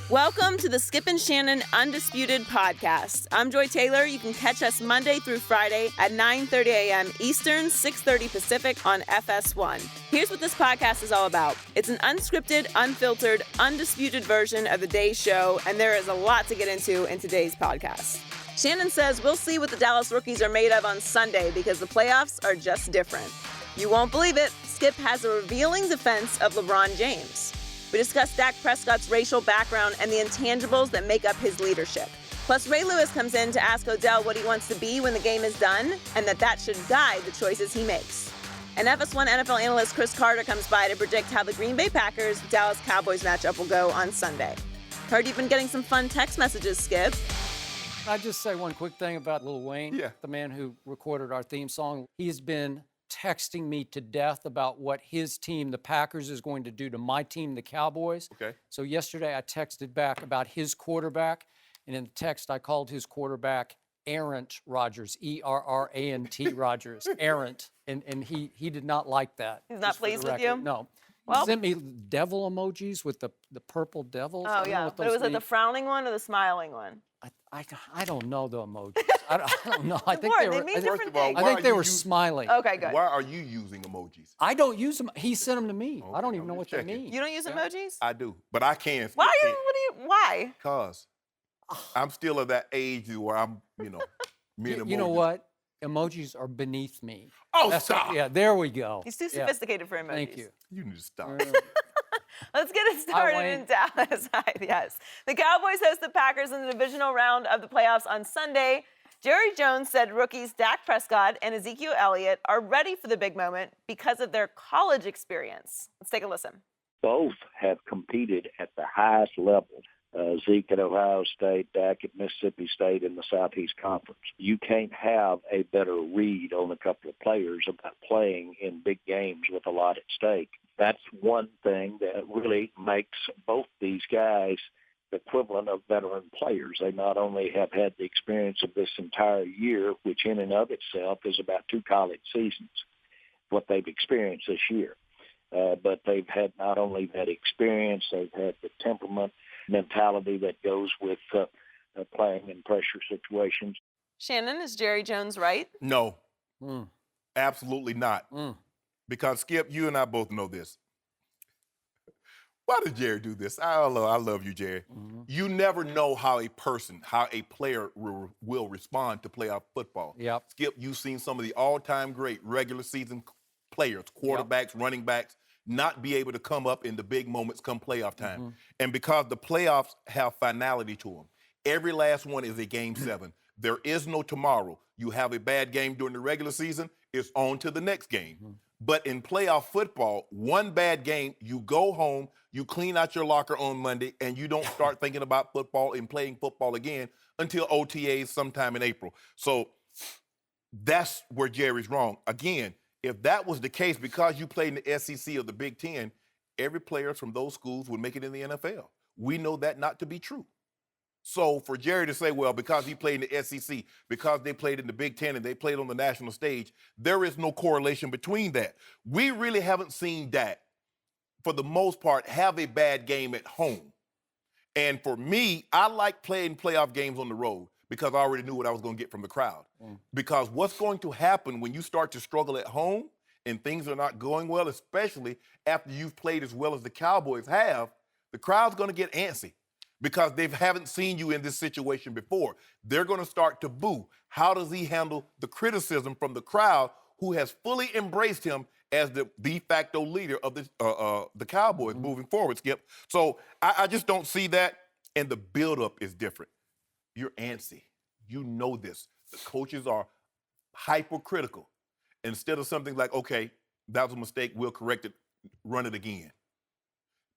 Welcome to the Skip and Shannon Undisputed podcast. I'm Joy Taylor. You can catch us Monday through Friday at 9:30 a.m. Eastern, 6:30 Pacific on FS1. Here's what this podcast is all about. It's an unscripted, unfiltered, undisputed version of the day's show, and there is a lot to get into in today's podcast. Shannon says we'll see what the Dallas rookies are made of on Sunday because the playoffs are just different. You won't believe it, Skip has a revealing defense of LeBron James. We discuss Dak Prescott's racial background and the intangibles that make up his leadership. Plus, Ray Lewis comes in to ask Odell what he wants to be when the game is done, and that should guide the choices he makes. And FS1 NFL analyst Chris Carter comes by to predict how the Green Bay Packers-Dallas Cowboys matchup will go on Sunday. Heard you've been getting some fun text messages, Skip. Can I just say one quick thing about Lil Wayne, the man who recorded our theme song? He's been texting me to death about what his team, the Packers, is going to do to my team, the Cowboys. Okay. So yesterday I texted back about his quarterback, and in the text I called his quarterback Errant Rodgers, E-R-R-A-N-T Rodgers, Errant, and he did not like that. He's not pleased with you? No. Well, He sent me devil emojis with the purple devils. Oh, yeah. But it was like the frowning one or the smiling one? I don't know the emojis. I don't know. I think They mean different things. I think they were smiling. Okay, good. Why are you using emojis? I don't use them. He sent them to me. Okay, I don't even I'm know just what they checking. mean. You don't use emojis? I do, but I can't. Why? Why? Because I'm still at that age where I'm, me and You know emojis. what? Emojis are beneath me. Oh, That's stop. Yeah, there we go. He's too Yeah. sophisticated for emojis. Thank you. You need to stop. Let's get it started in Dallas. Yes. The Cowboys host the Packers in the divisional round of the playoffs on Sunday. Jerry Jones said rookies Dak Prescott and Ezekiel Elliott are ready for the big moment because of their college experience. Let's take a listen. Both have competed at the highest level. Zeke at Ohio State, Dak at Mississippi State in the Southeast Conference. You can't have a better read on a couple of players about playing in big games with a lot at stake. That's one thing that really makes both these guys the equivalent of veteran players. They not only have had the experience of this entire year, which in and of itself is about 2 college seasons, what they've experienced this year, but they've had not only that experience, they've had the temperament, mentality that goes with playing in pressure situations. Shannon, is Jerry Jones right? No, absolutely not. Because, Skip, you and I both know this. Why did Jerry do this? I love you, Jerry. You never know how a player will respond to playoff football. Yep. Skip, you've seen some of the all-time great regular season players, quarterbacks, running backs, not be able to come up in the big moments come playoff time. And because the playoffs have finality to them, every last one is a game 7. There is no tomorrow. You have a bad game during the regular season, it's on to the next game. But in playoff football, one bad game, you go home, you clean out your locker on Monday, and you don't start thinking about football and playing football again until OTAs sometime in April. So that's where Jerry's wrong. Again, if that was the case, because you played in the SEC or the Big Ten, every player from those schools would make it in the NFL. We know that not to be true. So for Jerry to say, well, because he played in the SEC, because they played in the Big Ten and they played on the national stage, there is no correlation between that. We really haven't seen Dak, for the most part, have a bad game at home. And for me, I like playing playoff games on the road because I already knew what I was going to get from the crowd. Because what's going to happen when you start to struggle at home and things are not going well, especially after you've played as well as the Cowboys have, the crowd's going to get antsy because they haven't seen you in this situation before. They're going to start to boo. How does he handle the criticism from the crowd who has fully embraced him as the de facto leader of the Cowboys moving forward, Skip? So I just don't see that, and the buildup is different. You're antsy. You know this. The coaches are hypercritical. Instead of something like, okay, that was a mistake, we'll correct it, run it again.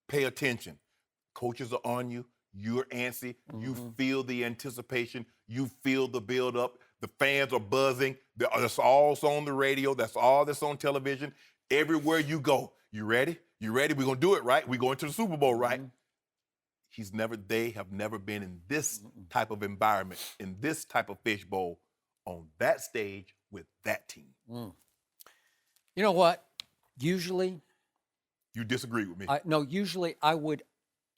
Pay attention. Coaches are on you. You're antsy. You feel the anticipation. You feel the buildup. The fans are buzzing. That's all that's on the radio. That's all that's on television. Everywhere you go. You ready? You ready? We're going to do it, right? We're going to the Super Bowl, right? They have never been in this type of environment, in this type of fishbowl, on that stage with that team. You know what? Usually, You disagree with me. usually I would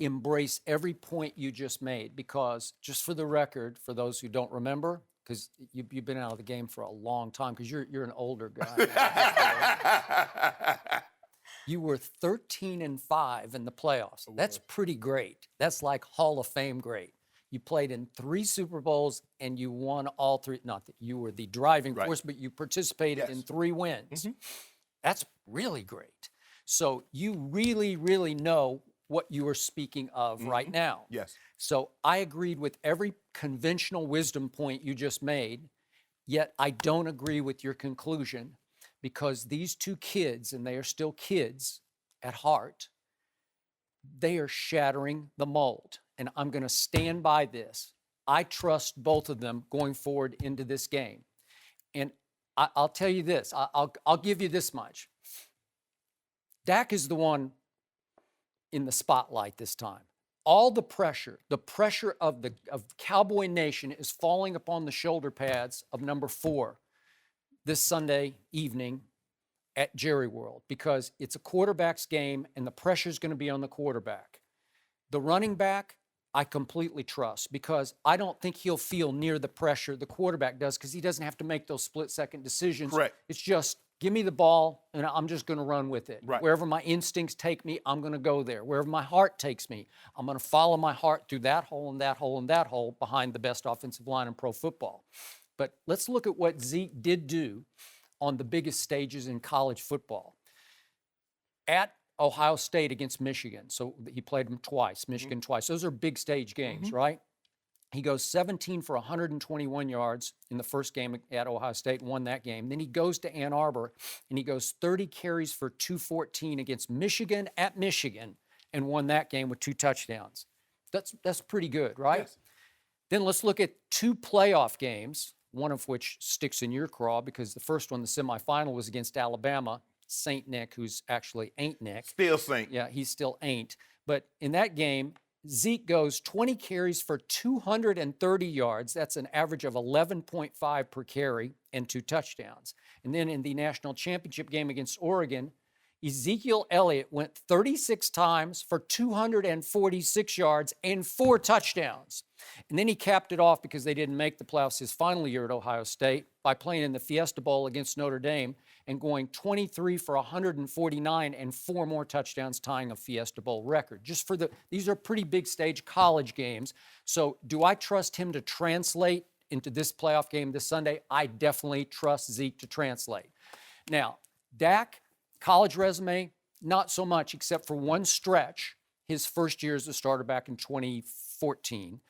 embrace every point you just made, because just for the record, for those who don't remember, because you've been out of the game for a long time, because you're an older guy. You were 13-5 in the playoffs. That's pretty great. That's like Hall of Fame great. You played in 3 Super Bowls and you won all 3. Not that you were the driving force, but you participated in 3 wins. That's really great. So you really, really know what you are speaking of right now. Yes. So I agreed with every conventional wisdom point you just made, yet I don't agree with your conclusion, because these 2 kids, and they are still kids at heart, they are shattering the mold. And I'm going to stand by this. I trust both of them going forward into this game. And I'll tell you this. I'll give you this much. Dak is the one in the spotlight this time. All the pressure of Cowboy Nation is falling upon the shoulder pads of number 4 this Sunday evening at Jerry World, because it's a quarterback's game and the pressure is going to be on the quarterback. The running back, I completely trust, because I don't think he'll feel near the pressure the quarterback does, because he doesn't have to make those split-second decisions. Correct. It's just, give me the ball, and I'm just going to run with it. Right. Wherever my instincts take me, I'm going to go there. Wherever my heart takes me, I'm going to follow my heart through that hole and that hole and that hole behind the best offensive line in pro football. But let's look at what Zeke did do on the biggest stages in college football. At Ohio State against Michigan, so he played them twice, Michigan twice. Those are big stage games, right? He goes 17 for 121 yards in the first game at Ohio State, won that game. Then he goes to Ann Arbor, and he goes 30 carries for 214 against Michigan at Michigan, and won that game with 2 touchdowns. That's pretty good, right? Yes. Then let's look at 2 playoff games, one of which sticks in your craw, because the first one, the semifinal, was against Alabama. Saint Nick, who's actually ain't Nick. Still Saint. Yeah, he still ain't. But in that game, Zeke goes 20 carries for 230 yards. That's an average of 11.5 per carry and 2 touchdowns. And then in the national championship game against Oregon, Ezekiel Elliott went 36 times for 246 yards and 4 touchdowns. And then he capped it off, because they didn't make the playoffs his final year at Ohio State, by playing in the Fiesta Bowl against Notre Dame and going 23 for 149 and 4 more touchdowns, tying a Fiesta Bowl record. These are pretty big stage college games. So do I trust him to translate into this playoff game this Sunday? I definitely trust Zeke to translate. Now, Dak, college resume, not so much, except for one stretch, his first year as a starter back in 2014.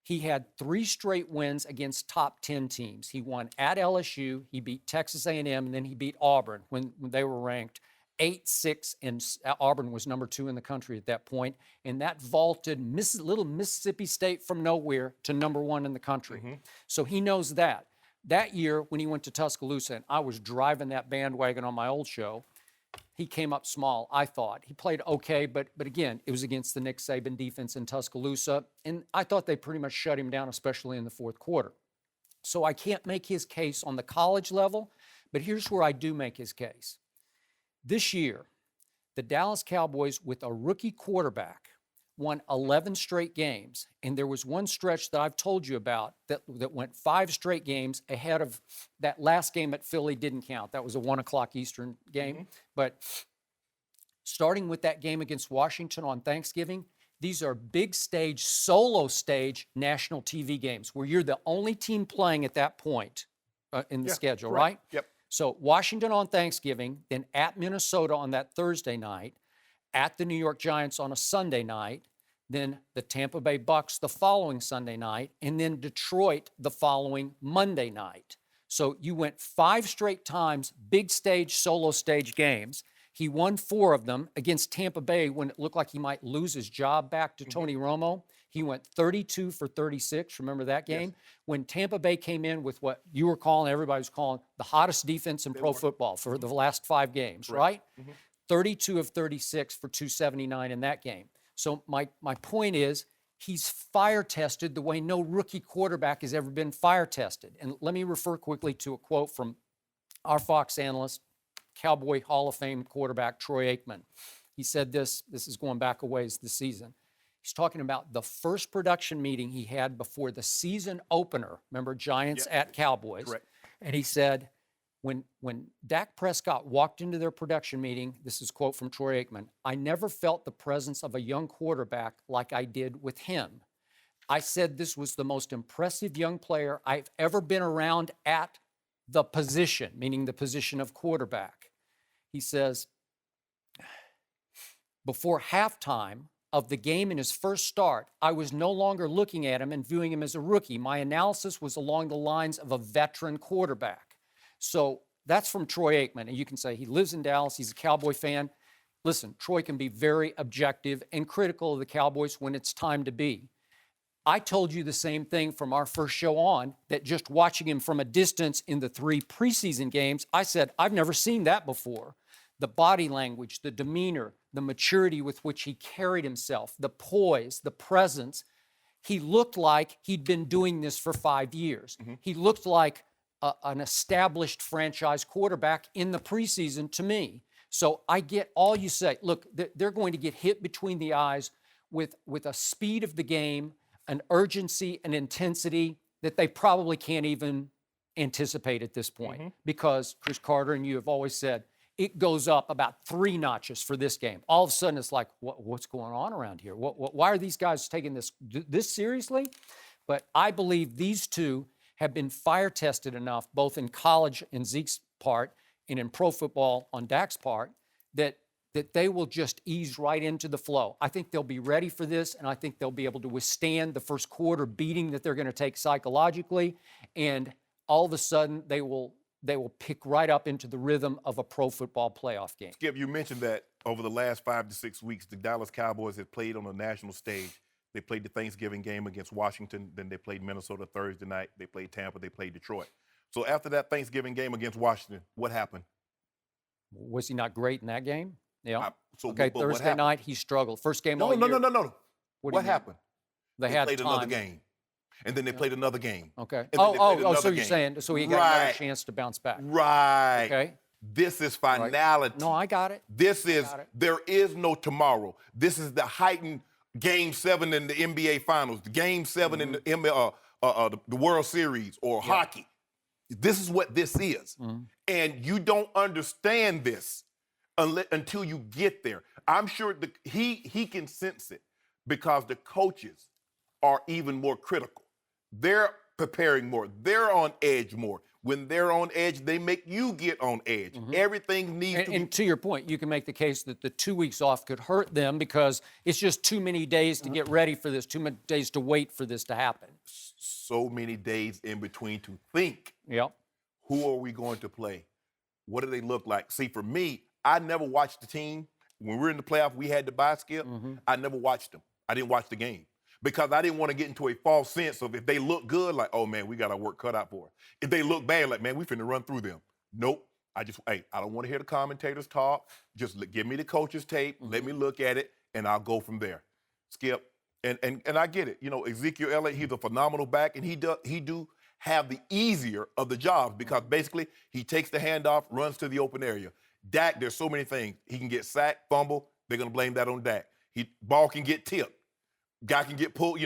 He had 3 straight wins against top 10 teams. He won at LSU, he beat Texas A&M, and then he beat Auburn when they were ranked 8-6, and Auburn was number 2 in the country at that point. And that vaulted little Mississippi State from nowhere to number 1 in the country. So he knows that. That year, when he went to Tuscaloosa, and I was driving that bandwagon on my old show, he came up small, I thought. He played okay, but again, it was against the Nick Saban defense in Tuscaloosa, and I thought they pretty much shut him down, especially in the fourth quarter. So I can't make his case on the college level, but here's where I do make his case. This year, the Dallas Cowboys, with a rookie quarterback, won 11 straight games, and there was one stretch that I've told you about that went 5 straight games ahead of that last game at Philly. Didn't count. That was a 1 o'clock Eastern game. But starting with that game against Washington on Thanksgiving, these are big stage, solo stage national TV games where you're the only team playing at that point in the schedule, right? Yep. So Washington on Thanksgiving, then at Minnesota on that Thursday night, at the New York Giants on a Sunday night, then the Tampa Bay Bucks the following Sunday night, and then Detroit the following Monday night. So you went 5 straight times, big stage, solo stage games. He won 4 of them against Tampa Bay when it looked like he might lose his job back to Tony Romo. He went 32 for 36. Remember that game? Yes. When Tampa Bay came in with what you were calling, everybody was calling the hottest defense in pro football for the last 5 games, right? 32 of 36 for 279 in that game. So my point is, he's fire tested the way no rookie quarterback has ever been fire tested. And let me refer quickly to a quote from our Fox analyst, Cowboy Hall of Fame quarterback Troy Aikman. He said this is going back a ways this season. He's talking about the first production meeting he had before the season opener. Remember, Giants at Cowboys? Correct. And he said, when Dak Prescott walked into their production meeting, this is a quote from Troy Aikman, "I never felt the presence of a young quarterback like I did with him. I said this was the most impressive young player I've ever been around at the position," meaning the position of quarterback. He says, "Before halftime of the game in his first start, I was no longer looking at him and viewing him as a rookie. My analysis was along the lines of a veteran quarterback." So that's from Troy Aikman. And you can say he lives in Dallas, he's a Cowboy fan. Listen, Troy can be very objective and critical of the Cowboys when it's time to be. I told you the same thing from our first show on, that just watching him from a distance in the 3 preseason games, I said, I've never seen that before. The body language, the demeanor, the maturity with which he carried himself, the poise, the presence. He looked like he'd been doing this for 5 years. He looked like an established franchise quarterback in the preseason to me. So I get all you say. Look, they're going to get hit between the eyes with a speed of the game, an urgency and intensity that they probably can't even anticipate at this point. Because, Chris Carter and you have always said, it goes up about 3 notches for this game. All of a sudden, it's like, what's going on around here? Why are these guys taking this seriously? But I believe these two have been fire-tested enough, both in college in Zeke's part and in pro football on Dak's part, that they will just ease right into the flow. I think they'll be ready for this, and I think they'll be able to withstand the first quarter beating that they're going to take psychologically, and all of a sudden they will pick right up into the rhythm of a pro football playoff game. Skip, you mentioned that over the last 5 to 6 weeks, the Dallas Cowboys have played on a national stage. They played the Thanksgiving game against Washington, then they played Minnesota Thursday night, they played Tampa, they played Detroit. So after that Thanksgiving game against Washington, what happened? Was he not great in that game? Yeah. Okay, Thursday night, he struggled. First game all year. No. What happened? They had played time. another game. And then they played another game. Okay. So you're saying, so he got another chance to bounce back. Right. Okay. This is finality. No, I got it. There is no tomorrow. This is the heightened Game 7 in the NBA Finals, the Game 7 in the World Series or hockey. This is what this is. And you don't understand this until you get there. I'm sure he can sense it because the coaches are even more critical. They're preparing more. They're on edge more. When they're on edge, they make you get on edge. Everything needs to be. And to your point, you can make the case that the 2 weeks off could hurt them because it's just too many days to get ready for this, too many days to wait for this to happen. So many days in between to think. Yep. Who are we going to play? What do they look like? See, for me, I never watched the team. When we were in the playoff, we had to buy Skip. I never watched them. I didn't watch the game because I didn't want to get into a false sense of if they look good, like, oh, man, we got our work cut out for it. If they look bad, like, man, we finna run through them. Nope. I don't want to hear the commentators talk. Just give me the coach's tape. Let me look at it, and I'll go from there. Skip, and I get it. You know, Ezekiel Elliott, he's a phenomenal back, and he do have the easier of the jobs because basically he takes the handoff, runs to the open area. Dak, there's so many things. He can get sacked, fumble. They're going to blame that on Dak. Ball can get tipped. Guy can get pulled,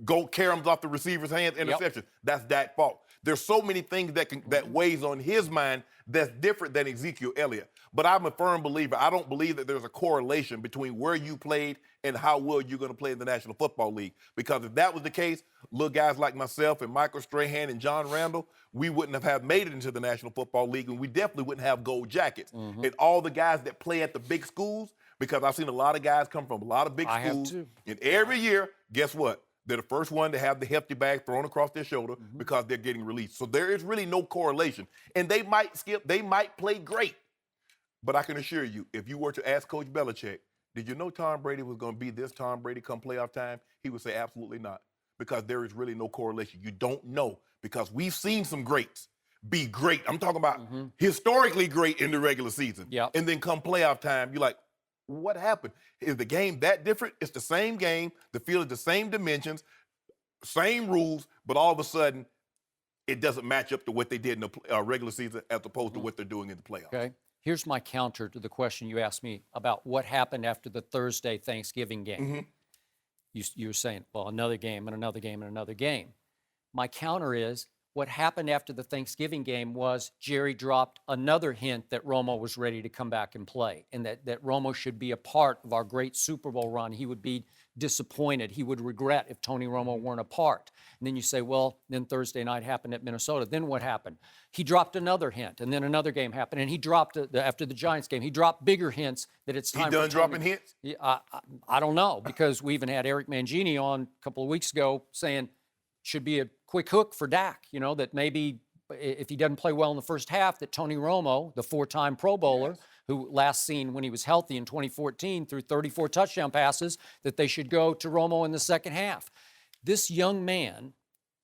go caroms off the receiver's hands, interception. That's Dak's fault. There's so many things that weighs on his mind that's different than Ezekiel Elliott. But I'm a firm believer. I don't believe that there's a correlation between where you played and how well you're going to play in the National Football League. Because if that was the case, little guys like myself and Michael Strahan and John Randall, we wouldn't have made it into the National Football League, and we definitely wouldn't have gold jackets. And all the guys that play at the big schools, because I've seen a lot of guys come from a lot of big schools. And every year, guess what? They're the first one to have the hefty bag thrown across their shoulder because they're getting released. So there is really no correlation. And they might play great. But I can assure you, if you were to ask Coach Belichick, did you know Tom Brady was going to be this Tom Brady come playoff time? He would say absolutely not, because there is really no correlation. You don't know, because we've seen some greats be great. I'm talking about historically great in the regular season. And then come playoff time, you're like, what happened? Is the game that different? It's the same game. The field is the same dimensions, same rules, but all of a sudden, it doesn't match up to what they did in the regular season as opposed to what they're doing in the playoffs. Okay. Here's my counter to the question you asked me about what happened after the Thursday Thanksgiving game. you're saying, well, another game and another game and another game. My counter is, what happened after the Thanksgiving game was Jerry dropped another hint that Romo was ready to come back and play, and that Romo should be a part of our great Super Bowl run. He would be disappointed. He would regret if Tony Romo weren't a part. And then you say, well, then Thursday night happened at Minnesota. Then what happened? He dropped another hint, and then another game happened, and he dropped, after the Giants game, he dropped bigger hints that it's time. He done dropping hints? I don't know, because we even had Eric Mangini on a couple of weeks ago saying, should be a quick hook for Dak, that maybe if he doesn't play well in the first half, that Tony Romo, the 4-time Pro Bowler, yes, who last seen when he was healthy in 2014 threw 34 touchdown passes, that they should go to Romo in the second half. This young man,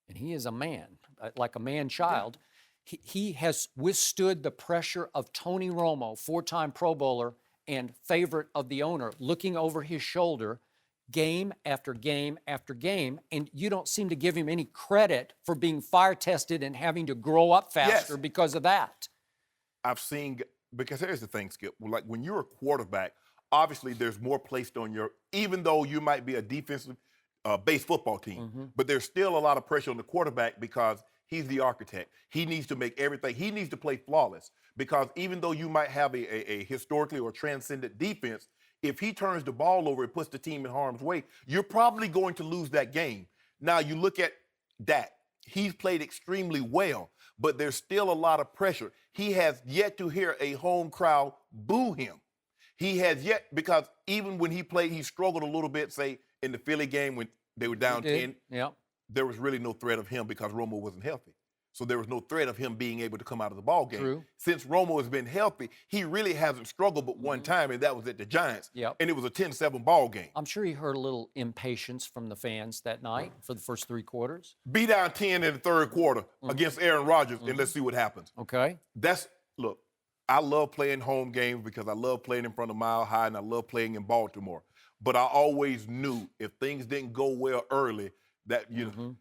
and he is a man, like a man-child, he has withstood the pressure of Tony Romo, 4-time Pro Bowler and favorite of the owner, looking over his shoulder game after game after game, and you don't seem to give him any credit for being fire-tested and having to grow up faster, yes, because of that. I've seen, because here's the thing, Skip, like when you're a quarterback, obviously there's more placed on even though you might be a defensive-based football team, but there's still a lot of pressure on the quarterback because he's the architect. He needs to make everything, he needs to play flawless, because even though you might have a historically or transcendent defense, if he turns the ball over and puts the team in harm's way, you're probably going to lose that game. Now, you look at Dak. He's played extremely well, but there's still a lot of pressure. He has yet to hear a home crowd boo him. He has yet, because even when he played, he struggled a little bit, say, in the Philly game when they were down 10. Yep. There was really no threat of him because Romo wasn't healthy. So there was no threat of him being able to come out of the ball game. True. Since Romo has been healthy, he really hasn't struggled but one time, and that was at the Giants. Yep. And it was a 10-7 ball game. I'm sure he heard a little impatience from the fans that night for the first 3 quarters. Be down 10 in the third quarter against Aaron Rodgers, and let's see what happens. Okay. Look, I love playing home games because I love playing in front of Mile High, and I love playing in Baltimore. But I always knew if things didn't go well early, that, boo,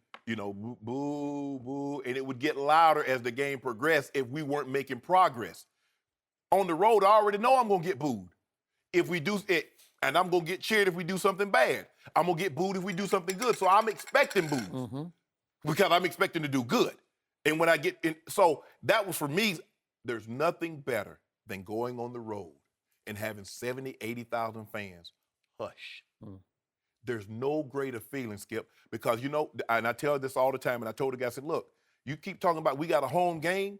boo, and it would get louder as the game progressed if we weren't making progress. On the road, I already know I'm going to get booed if we do it, and I'm going to get cheered if we do something bad. I'm going to get booed if we do something good. So I'm expecting boos because I'm expecting to do good. And when I get in, so that was for me, there's nothing better than going on the road and having 70, 80,000 fans hush. There's no greater feeling, Skip, because, and I tell this all the time, and I told the guy, I said, look, you keep talking about we got a home game.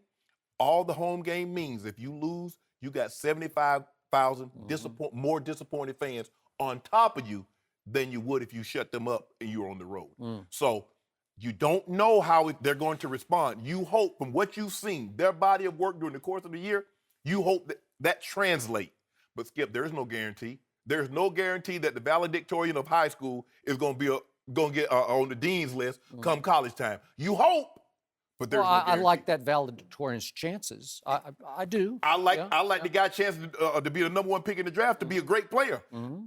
All the home game means if you lose, you got 75,000 more disappointed fans on top of you than you would if you shut them up and you were on the road. So you don't know how they're going to respond. You hope from what you've seen, their body of work during the course of the year, you hope that translates. But, Skip, there's no guarantee. There's no guarantee that the valedictorian of high school is going to get on the dean's list come college time. You hope, but there's no guarantee. I like that valedictorian's chances. I do. I like the guy's chance to be the number 1 pick in the draft, to be a great player.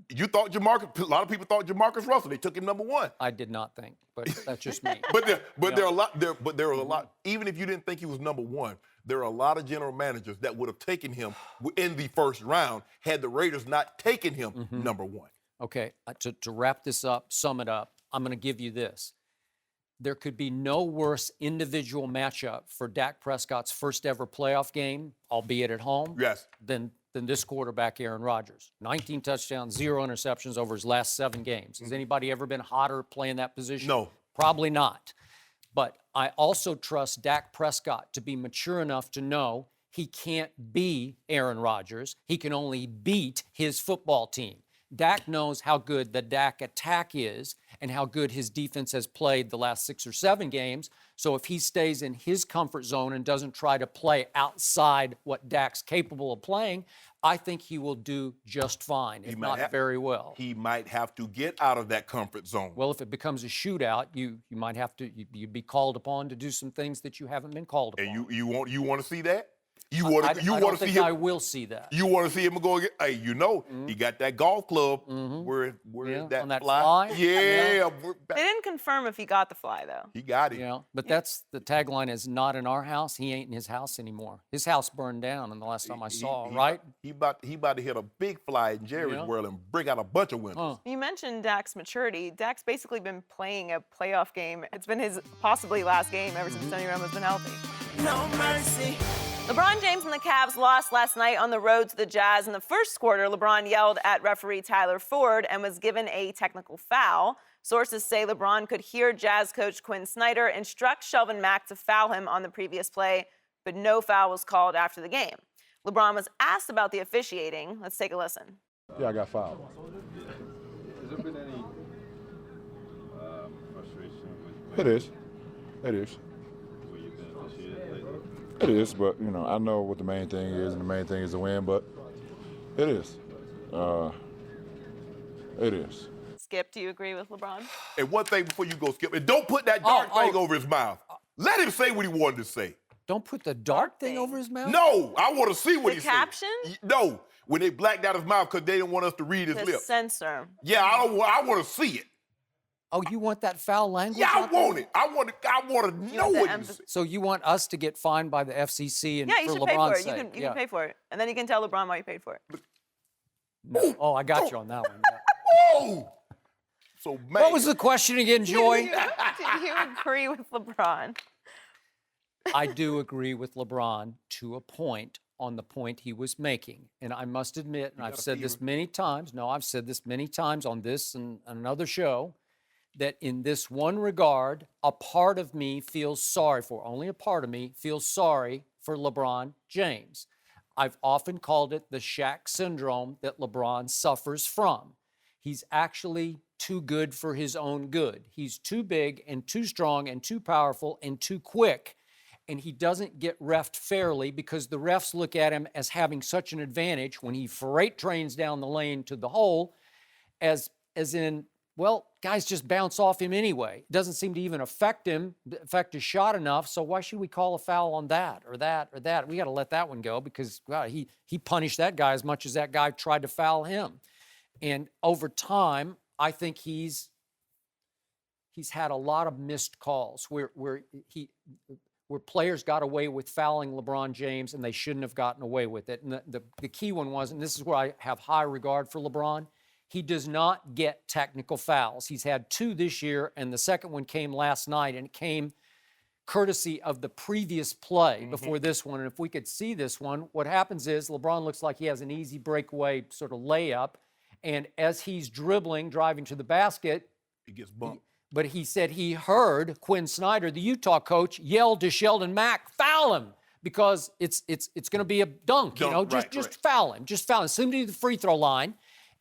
You thought a lot of people thought Jamarcus Russell. They took him number 1. I did not think, but that's just me. There are a lot. Even if you didn't think he was number 1. There are a lot of general managers that would have taken him in the first round had the Raiders not taken him number 1. Okay, to wrap this up, sum it up, I'm going to give you this. There could be no worse individual matchup for Dak Prescott's first ever playoff game, albeit at home, than this quarterback, Aaron Rodgers. 19 touchdowns, 0 interceptions over his last 7 games. Has anybody ever been hotter playing that position? No. Probably not. But I also trust Dak Prescott to be mature enough to know he can't be Aaron Rodgers. He can only beat his football team. Dak knows how good the Dak attack is and how good his defense has played the last 6 or 7 games. So if he stays in his comfort zone and doesn't try to play outside what Dak's capable of playing, I think he will do just fine, if not very well. He might have to get out of that comfort zone. Well, if it becomes a shootout, you might have to, you'd be called upon to do some things that you haven't been called upon. And you want to see that? You want I to don't see think him? I will see that. You want to see him go again? Hey, he got that golf club. Where is that, on that fly? fly? Yeah. They didn't confirm if he got the fly, though. He got it. Yeah, but that's the tagline is not in our house. He ain't in his house anymore. His house burned down in the last time I saw, right? He about to hit a big fly in Jerry's world and bring out a bunch of winners. You mentioned Dak's maturity. Dak's basically been playing a playoff game. It's been his possibly last game ever since Tony Romo's been healthy. No mercy. LeBron James and the Cavs lost last night on the road to the Jazz. In the first quarter, LeBron yelled at referee Tyler Ford and was given a technical foul. Sources say LeBron could hear Jazz coach Quinn Snyder instruct Shelvin Mack to foul him on the previous play, but no foul was called after the game. LeBron was asked about the officiating. Let's take a listen. Yeah, I got fouled. Has there been any frustration with It is. It is. where you've been officiated lately? It is, but, I know what the main thing is, and the main thing is to win, but it is. It is. Skip, do you agree with LeBron? And one thing before you go, Skip, and don't put that dark thing over his mouth. Let him say what he wanted to say. Don't put the dark thing over his mouth? No, I want to see what The he said. caption? No, when they blacked out his mouth because they didn't want us to read his To lips. censor. Yeah, I want to see it. Oh, you want that foul language? Yeah, I out there? want it. I want to know what he said. So you want us to get fined by the FCC and Yeah, you for should LeBron's pay for it. sake? You can pay for it. And then you can tell LeBron why you paid for it. No. Oh, I got you on that one. Yeah. Oh! So, man. What was the question again, Joy? Do you agree with LeBron? I do agree with LeBron to a point on the point he was making. And I must admit, and I've said this many times, I've said this many times on this and another show, that in this one regard, a part of me feels sorry for, only a part of me feels sorry for LeBron James. I've often called it the Shaq syndrome that LeBron suffers from. He's actually too good for his own good. He's too big and too strong and too powerful and too quick. And he doesn't get reffed fairly because the refs look at him as having such an advantage when he freight trains down the lane to the hole as in, well, guys just bounce off him anyway. It doesn't seem to even affect his shot enough, so why should we call a foul on that or that or that? We got to let that one go because, well, he punished that guy as much as that guy tried to foul him. And over time, I think he's had a lot of missed calls where players got away with fouling LeBron James and they shouldn't have gotten away with it. And the key one was, and this is where I have high regard for LeBron, he does not get technical fouls. He's had 2 this year, and the second one came last night, and it came courtesy of the previous play before this one. And if we could see this one, what happens is LeBron looks like he has an easy breakaway sort of layup, and as he's driving to the basket, He gets bumped. but he said he heard Quinn Snyder, the Utah coach, yell to Sheldon Mack, foul him, because it's going to be a dunk, just foul him, send him to the free throw line.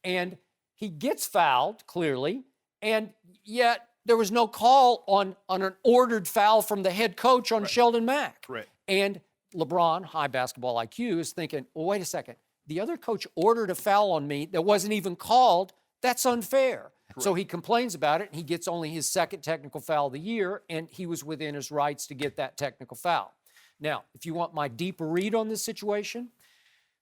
And he gets fouled, clearly, and yet there was no call on an ordered foul from the head coach on Sheldon Mack. Correct. And LeBron, high basketball IQ, is thinking, well, wait a second. The other coach ordered a foul on me that wasn't even called. That's unfair. Correct. So he complains about it, and he gets only his second technical foul of the year, and he was within his rights to get that technical foul. Now, if you want my deeper read on this situation,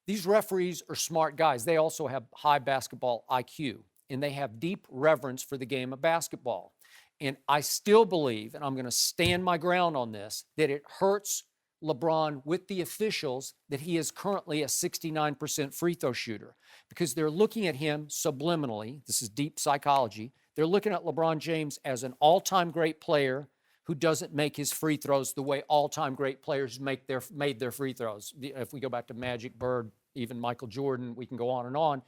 these referees are smart guys. They also have high basketball IQ, and they have deep reverence for the game of basketball. And I still believe, and I'm going to stand my ground on this, that it hurts LeBron with the officials that he is currently a 69% free throw shooter, because they're looking at him subliminally. This is deep psychology. They're looking at LeBron James as an all-time great player who doesn't make his free throws the way all-time great players made their free throws. If we go back to Magic, Bird, even Michael Jordan, we can go on and on.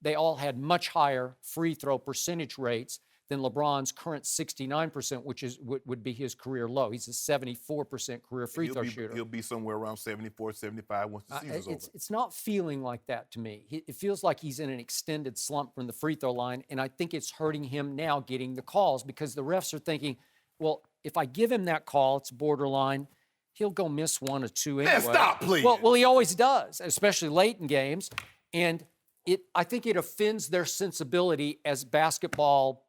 They all had much higher free throw percentage rates than LeBron's current 69%, which would be his career low. He's a 74% career free throw shooter. He'll be somewhere around 74, 75 once the season's over. It's not feeling like that to me. It feels like he's in an extended slump from the free throw line, and I think it's hurting him now getting the calls because the refs are thinking, well, if I give him that call, it's borderline. He'll go miss 1 or 2 anyway. Man, stop, please. Well, he always does, especially late in games. And I think it offends their sensibility as basketball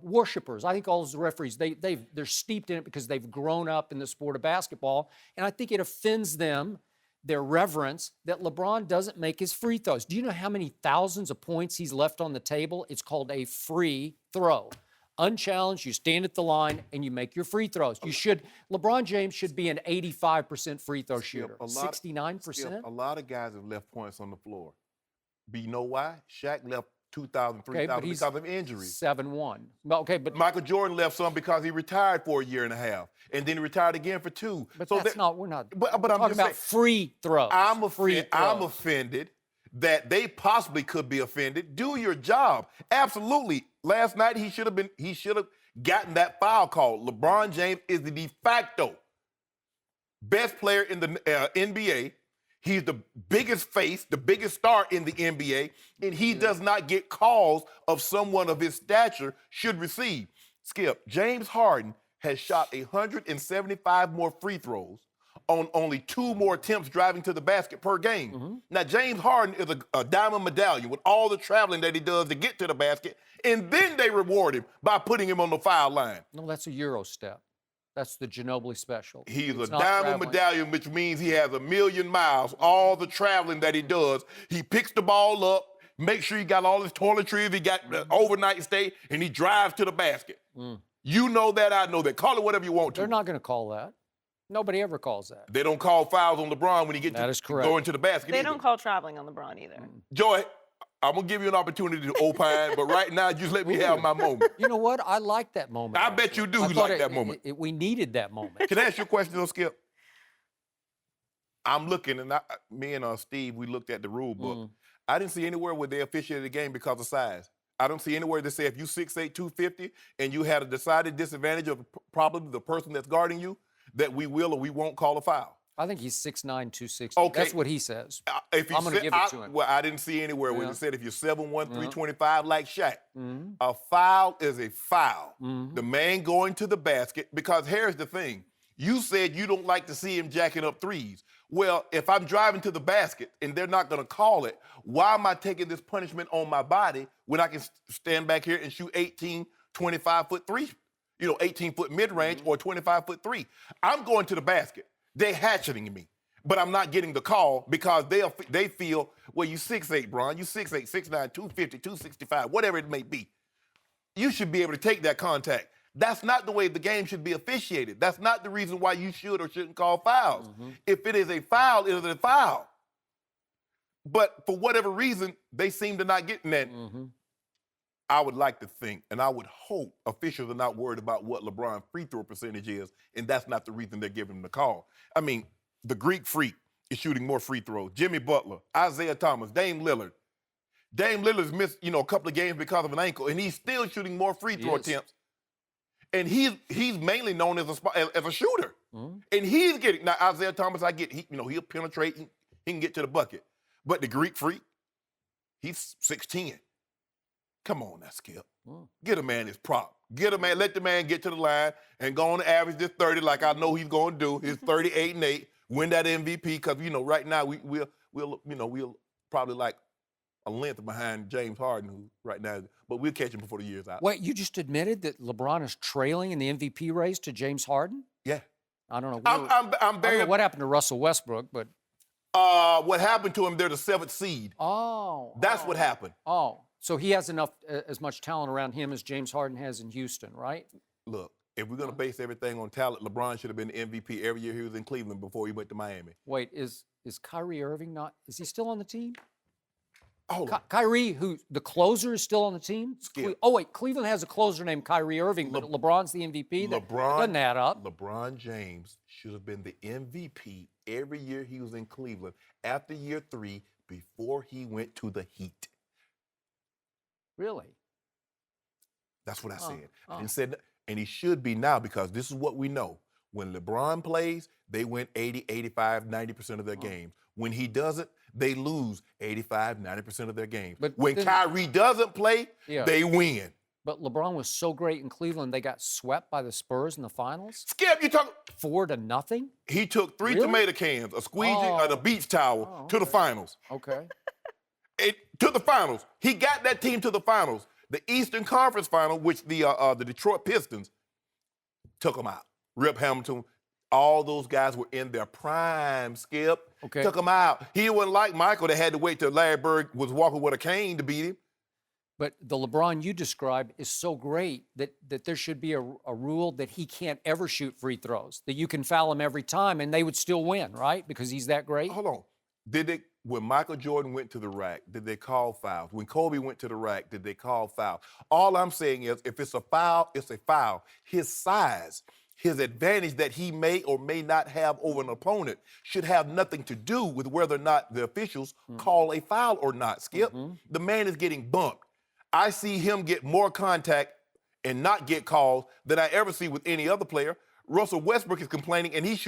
worshipers. I think all those referees, they're steeped in it because they've grown up in the sport of basketball. And I think it offends them their reverence that LeBron doesn't make his free throws. Do you know how many thousands of points he's left on the table? It's called a free throw. Unchallenged, you stand at the line and you make your free throws. LeBron James should be an 85% free throw shooter. 69%? A lot of guys have left points on the floor. But you know why? Shaq left 2,000, 3,000 because of injuries. 7-1. Okay, but Michael Jordan left some because he retired for a year and a half, and then he retired again for 2. But so we're not But I'm talking just about saying, free throws. I'm offended that they possibly could be offended. Do your job. Absolutely. Last night he should have gotten that foul call. LeBron James is the de facto best player in the NBA. He's the biggest face, the biggest star in the NBA, and he does not get calls of someone of his stature should receive. Skip, James Harden has shot 175 more free throws on only 2 more attempts driving to the basket per game. Mm-hmm. Now, James Harden is a diamond medallion with all the traveling that he does to get to the basket, and then they reward him by putting him on the foul line. No, that's a Euro step. That's the Ginobili special. He's a diamond medallion, which means he has 1,000,000 miles, all the traveling that he does. He picks the ball up, makes sure he got all his toiletries, he got overnight stay, and he drives to the basket. You know that, I know that. Call it whatever you want to. They're not going to call that. Nobody ever calls that. They don't call fouls on LeBron when he gets going to the basket. They don't call traveling on LeBron either. Joy, I'm going to give you an opportunity to opine, but right now, just let me have my moment. You know what? I like that moment. I bet you do like that moment. We needed that moment. Can I ask you a question, though, Skip? I'm looking, and me and Steve, we looked at the rule book. I didn't see anywhere where they officiated the game because of size. I don't see anywhere that say if you 6'8", 250, and you had a decided disadvantage of probably the person that's guarding you, that we will or we won't call a foul. I think he's 6'9", 260. Okay. That's what he says. I'm going to give it to him. Well, I didn't see anywhere where it said if you're 7'1", 325 like Shaq, a foul is a foul. The man going to the basket, because here's the thing. You said you don't like to see him jacking up threes. Well, if I'm driving to the basket and they're not going to call it, why am I taking this punishment on my body when I can stand back here and shoot 18, 25-foot three, 18-foot mid-range or 25-foot three? I'm going to the basket. They're hatcheting me, but I'm not getting the call because they feel, well, you 6'8", Bron, you 6'8", 6'9", 250, 265, whatever it may be. You should be able to take that contact. That's not the way the game should be officiated. That's not the reason why you should or shouldn't call fouls. If it is a foul, it is a foul. But for whatever reason, they seem to not get in that. I would like to think, and I would hope officials are not worried about what LeBron's free throw percentage is, and that's not the reason they're giving him the call. I mean, the Greek Freak is shooting more free throws. Jimmy Butler, Isaiah Thomas, Dame Lillard. Dame Lillard's missed, a couple of games because of an ankle, and he's still shooting more free throw attempts. And he's mainly known as a shooter. And he's getting, now Isaiah Thomas, he'll penetrate, he can get to the bucket. But the Greek Freak, he's 6'10". Come on now, Skip. Get a man his prop. Let the man get to the line and go on to average this 30 like I know he's going to do. His 38-8, win that MVP, because, right now we'll probably like a length behind James Harden, who right now, but we'll catch him before the year's out. Wait, you just admitted that LeBron is trailing in the MVP race to James Harden? Yeah. I don't know. I don't know what happened to Russell Westbrook, but... what happened to him, they're the 7th seed. That's what happened. So he has as much talent around him as James Harden has in Houston, right? Look, if we're going to base everything on talent, LeBron should have been the MVP every year he was in Cleveland before he went to Miami. Wait, is Kyrie Irving is he still on the team? Kyrie, who the closer, is still on the team? Skip. Wait, Cleveland has a closer named Kyrie Irving, but LeBron's the MVP? That doesn't add up. LeBron James should have been the MVP every year he was in Cleveland after year 3 before he went to the Heat. Really? That's what I said. I didn't say that. And he should be now, because this is what we know. When LeBron plays, they win 80, 85, 90% of their games. When he doesn't, they lose 85, 90% of their games. But when Kyrie doesn't play, they win. But LeBron was so great in Cleveland, they got swept by the Spurs in the finals? Skip, you talking 4-0? He took 3 tomato cans, a squeegee, and a beach towel to the finals. Okay. To the finals. He got that team to the finals. The Eastern Conference final, which the Detroit Pistons took them out. Rip Hamilton, All those guys were in their prime, Skip. Okay. Took them out. He wasn't like Michael that had to wait till Larry Bird was walking with a cane to beat him. But the LeBron you described is so great that there should be a rule that he can't ever shoot free throws, that you can foul him every time and they would still win, right? Because he's that great? Hold on. When Michael Jordan went to the rack, did they call fouls? When Kobe went to the rack, did they call fouls? All I'm saying is if it's a foul, it's a foul. His size, his advantage that he may or may not have over an opponent should have nothing to do with whether or not the officials call a foul or not, Skip. The man is getting bumped. I see him get more contact and not get calls than I ever see with any other player. Russell Westbrook is complaining, and he's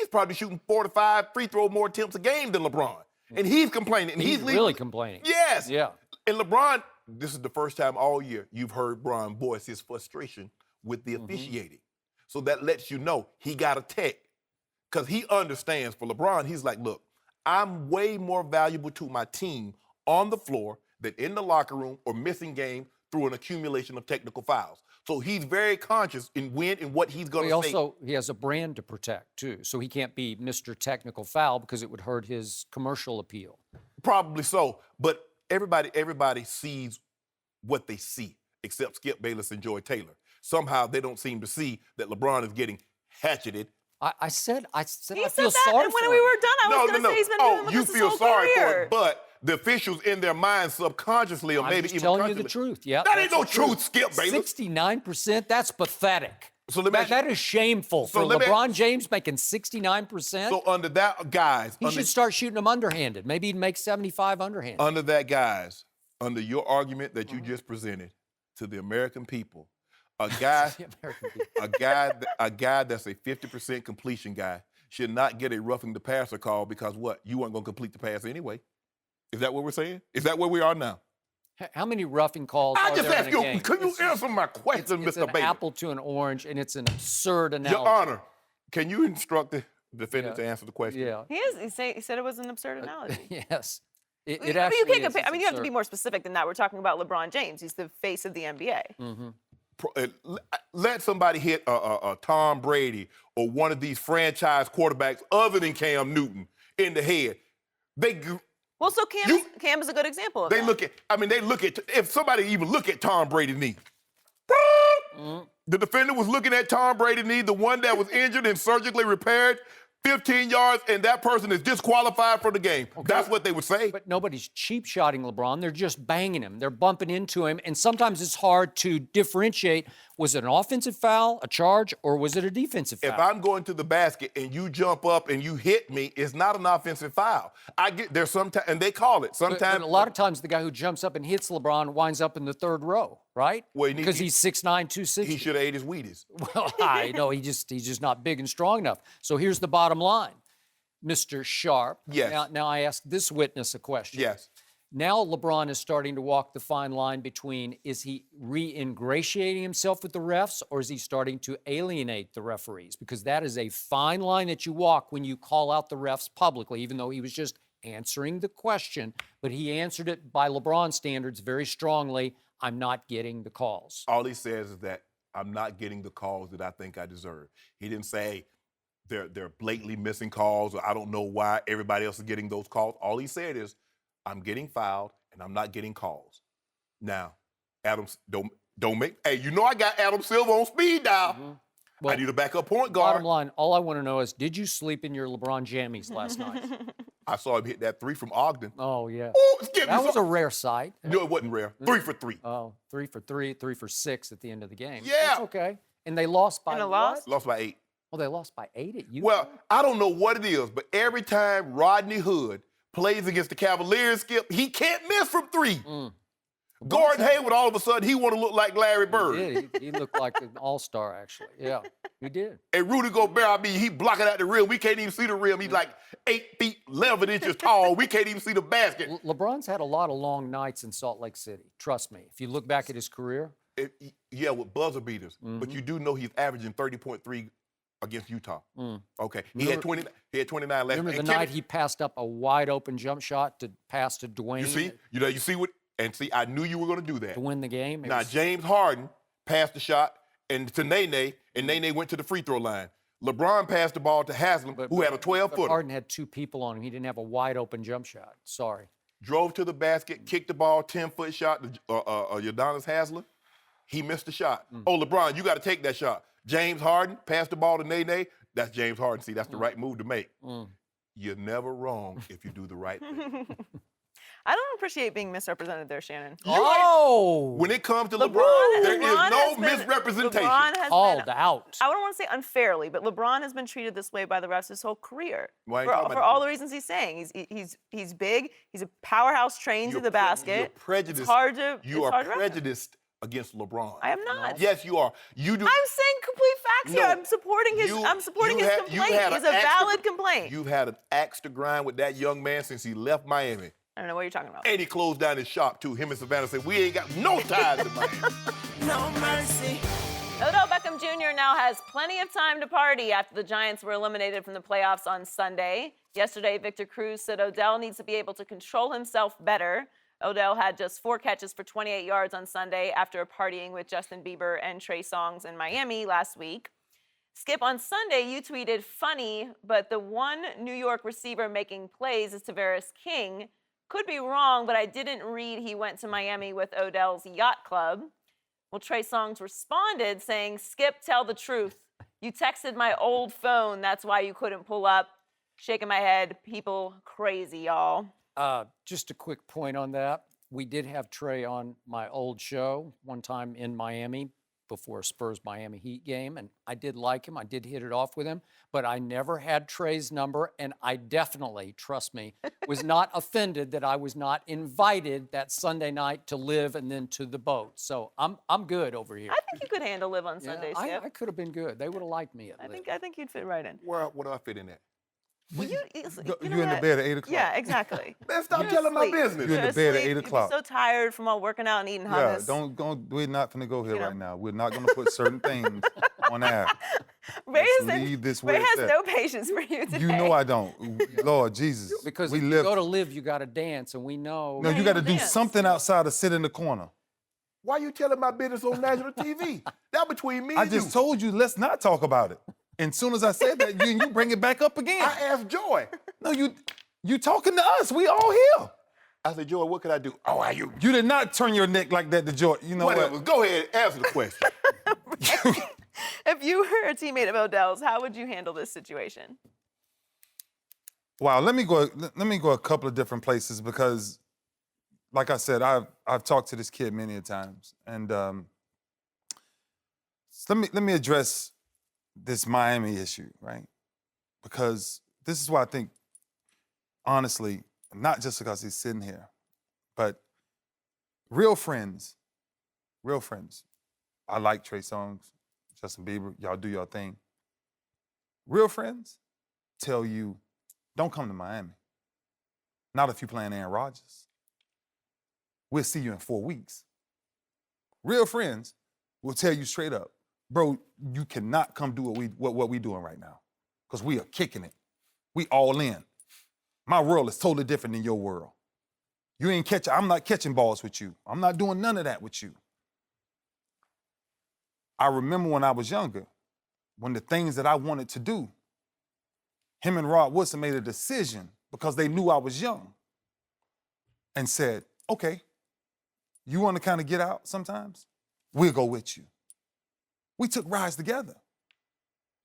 probably shooting 4 to 5 free throw more attempts a game than LeBron. And he's complaining. And he's really complaining. Yes. Yeah. And LeBron, this is the first time all year you've heard LeBron voice his frustration with the officiating. So that lets you know he got a tech. Because he understands, for LeBron, he's like, look, I'm way more valuable to my team on the floor than in the locker room or missing game through an accumulation of technical fouls. So he's very conscious in when and what he's going to say. He has a brand to protect, too. So he can't be Mr. Technical Foul because it would hurt his commercial appeal. Probably so. But everybody sees what they see, except Skip Bayless and Joy Taylor. Somehow they don't seem to see that LeBron is getting hatcheted. I said I feel that, sorry and for when him. we were done, I was going to say he's been doing this you his feel whole sorry career. for it, but the officials in their minds subconsciously or I'm maybe just even telling you consciously. the truth. Yeah, That ain't no truth, Skip Bayless. 69%, that's pathetic. So let me that is shameful. So for LeBron James making 69%. So under that, guys. He should start shooting them underhanded. Maybe he'd make 75 underhanded. Under that, guys, under your argument that you just presented to the American people, a guy that's a 50% completion guy should not get a roughing the passer call because what? You weren't going to complete the pass anyway. Is that what we're saying? Is that where we are now? How many roughing calls are there in a game? Could you answer my question, it's Mr. an Bayless? apple to an orange, and it's an absurd analogy. Your Honor, can you instruct the defendant to answer the question? Yeah. He said it was an absurd analogy. Yes. It You actually can't is. compare. It's You have to be absurd. more specific than that. We're talking about LeBron James. He's the face of the NBA. Let somebody hit a Tom Brady or one of these franchise quarterbacks other than Cam Newton in the head. Well, so Cam is a good example of that. They look at, if somebody even look at Tom Brady's knee. The defender was looking at Tom Brady's knee, the one that was injured and surgically repaired, 15 yards, and that person is disqualified for the game. Okay. That's what they would say. But nobody's cheap-shotting LeBron. They're just banging him. They're bumping into him, and sometimes it's hard to differentiate. Was it an offensive foul, a charge, or was it a defensive foul? If I'm going to the basket and you jump up and you hit me, it's not an offensive foul. There's sometimes, and they call it. Sometimes. But a lot of times the guy who jumps up and hits LeBron winds up in the third row, right? Well, because he's 6'9", 260. He should have ate his Wheaties. Well, I know he's just not big and strong enough. So here's the bottom line, Mr. Sharpe. Yes. Now I ask this witness a question. Yes. Now LeBron is starting to walk the fine line between, is he re-ingratiating himself with the refs or is he starting to alienate the referees? Because that is a fine line that you walk when you call out the refs publicly, even though he was just answering the question. But he answered it by LeBron standards very strongly. I'm not getting the calls. All he says is that I'm not getting the calls that I think I deserve. He didn't say they're blatantly missing calls or I don't know why everybody else is getting those calls. All he said is, I'm getting fouled and I'm not getting calls. Now, Adams, don't make. Hey, you know I got Adam Silver on speed dial. Well, I need a backup point guard. Bottom line, all I want to know is, did you sleep in your LeBron jammies last night? I saw him hit that 3 from Ogden. Oh, yeah. Ooh, that was a rare sight. No, it wasn't rare. 3 for 3. Oh, 3 for 3, 3 for 6 at the end of the game. Yeah. That's okay. And they lost by what? Lost by 8. Well, they lost by 8 at you. Well, I don't know what it is, but every time Rodney Hood plays against the Cavaliers, Skip, he can't miss from 3. Gordon Hayward, all of a sudden, he want to look like Larry Bird. He did. He looked like an all-star, actually. Yeah, he did. And Rudy Gobert, he blocking out the rim. We can't even see the rim. He's like 8 feet, 11 inches tall. We can't even see the basket. LeBron's had a lot of long nights in Salt Lake City. Trust me. If you look back at his career. With buzzer beaters. But you do know he's averaging 30.3 against Utah. Okay. He had 29 last. Remember the night he passed up a wide-open jump shot to pass to Dwayne? You see what? And see, I knew you were going to do that. To win the game? Now, James Harden passed the shot to Nene, and Nene went to the free throw line. LeBron passed the ball to Haslam, who had a 12-footer. Harden had 2 people on him. He didn't have a wide-open jump shot. Sorry. Drove to the basket, kicked the ball, 10-foot shot to Udonis Haslem. He missed the shot. Oh, LeBron, you got to take that shot. James Harden passed the ball to Nene. That's James Harden. See, that's the right move to make. You're never wrong if you do the right thing. I don't appreciate being misrepresented there, Shannon. When it comes to LeBron, there is no misrepresentation. LeBron has Called been, out. I don't want to say unfairly, but LeBron has been treated this way by the refs his whole career. Why for all the reasons he's saying. He's big. He's a powerhouse, trained to the basket. You're prejudiced. It's hard to. You it's are hard to prejudiced against LeBron. I am not. Yes, you are. You do. I'm saying complete facts here. No. I'm supporting his. I'm supporting his complaint. It's a valid complaint. You've had an axe to grind with that young man since he left Miami. I don't know what you're talking about. And he closed down his shop, too. Him and Savannah said, we ain't got no ties to Miami. No mercy. Odell Beckham Jr. now has plenty of time to party after the Giants were eliminated from the playoffs on Sunday. Yesterday, Victor Cruz said Odell needs to be able to control himself better. Odell had just 4 catches for 28 yards on Sunday after partying with Justin Bieber and Trey Songz in Miami last week. Skip, on Sunday, you tweeted, funny, but the one New York receiver making plays is Tavares King. Could be wrong, but I didn't read he went to Miami with Odell's yacht club. Well, Trey Songz responded saying, Skip, tell the truth. You texted my old phone. That's why you couldn't pull up. Shaking my head. People crazy, y'all. Just a quick point on that. We did have Trey on my old show one time in Miami before a Spurs-Miami Heat game, and I did like him. I did hit it off with him, but I never had Trey's number, and I definitely, trust me, was not offended that I was not invited that Sunday night to Live and then to the boat. So I'm good over here. I think you could handle Live on Sunday, Skip. I could have been good. They would have liked me at Live. I think you'd fit right in. Where do I fit in that? Well, you in the bed at 8 o'clock. Yeah, exactly. Man, stop telling my business. You're in the bed at 8 o'clock. You're so tired from all working out and eating hummus. Yeah, we're not going to go here right now. We're not going to put certain things on air. Ray has no patience for you today. You know I don't. Lord Jesus. Because if you go to Live, you got to dance, and we know. No, you got to do something outside of sit in the corner. Why you telling my business on national TV? That between me and you. I just told you, let's not talk about it. And soon as I said that, you bring it back up again. I asked Joy. No, you talking to us. We all here. I said, Joy, what could I do? Oh, are you? You did not turn your neck like that to Joy. You know Whatever. what? Go ahead, answer the question. If you were a teammate of Odell's, how would you handle this situation? Wow, let me go a couple of different places because, like I said, I've talked to this kid many a times, and let me address this Miami issue, right? Because this is why I think, honestly, not just because he's sitting here, but real friends. I like Trey Songz, Justin Bieber, y'all do your thing. Real friends tell you, don't come to Miami. Not if you're playing Aaron Rodgers. We'll see you in 4 weeks. Real friends will tell you straight up, bro, you cannot come do what we doing right now because we are kicking it. We all in. My world is totally different than your world. I'm not catching balls with you. I'm not doing none of that with you. I remember when I was younger, when the things that I wanted to do, him and Rod Woodson made a decision because they knew I was young and said, okay, you want to kind of get out sometimes? We'll go with you. We took rides together.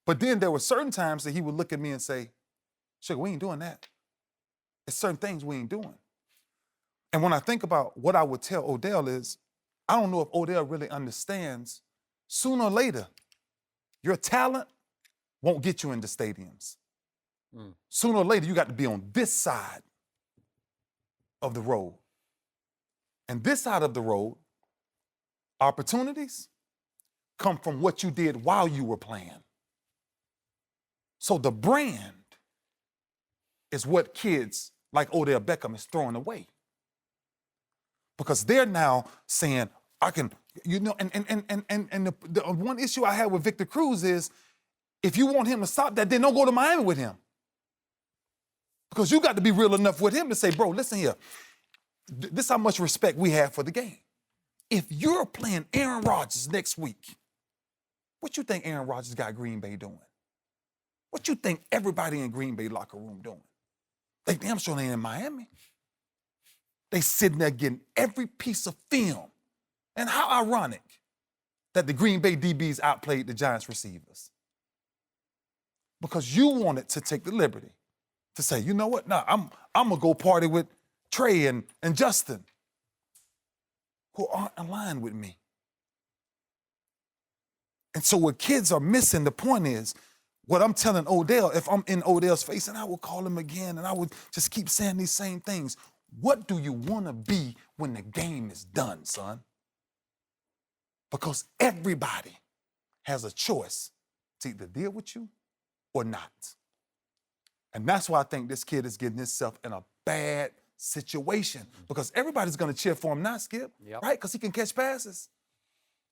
But then there were certain times that he would look at me and say, Sugar, we ain't doing that. There's certain things we ain't doing. And when I think about what I would tell Odell is, I don't know if Odell really understands, sooner or later, your talent won't get you into stadiums. Sooner or later, you got to be on this side of the road. And this side of the road, opportunities come from what you did while you were playing. So the brand is what kids like Odell Beckham is throwing away. Because they're now saying, I can, you know, and the one issue I had with Victor Cruz is, if you want him to stop that, then don't go to Miami with him. Because you got to be real enough with him to say, bro, listen here, this is how much respect we have for the game. If you're playing Aaron Rodgers next week, what you think Aaron Rodgers got Green Bay doing? What you think everybody in Green Bay locker room doing? They damn sure ain't in Miami. They sitting there getting every piece of film. And how ironic that the Green Bay DBs outplayed the Giants receivers. Because you wanted to take the liberty to say, you know what? Nah, I'm gonna go party with Trey and Justin, who aren't aligned with me. And so what kids are missing, the point is, what I'm telling Odell, if I'm in Odell's face, and I will call him again, and I would just keep saying these same things. What do you want to be when the game is done, son? Because everybody has a choice to either deal with you or not. And that's why I think this kid is getting himself in a bad situation, because everybody's going to cheer for him now, Skip, right? Because he can catch passes.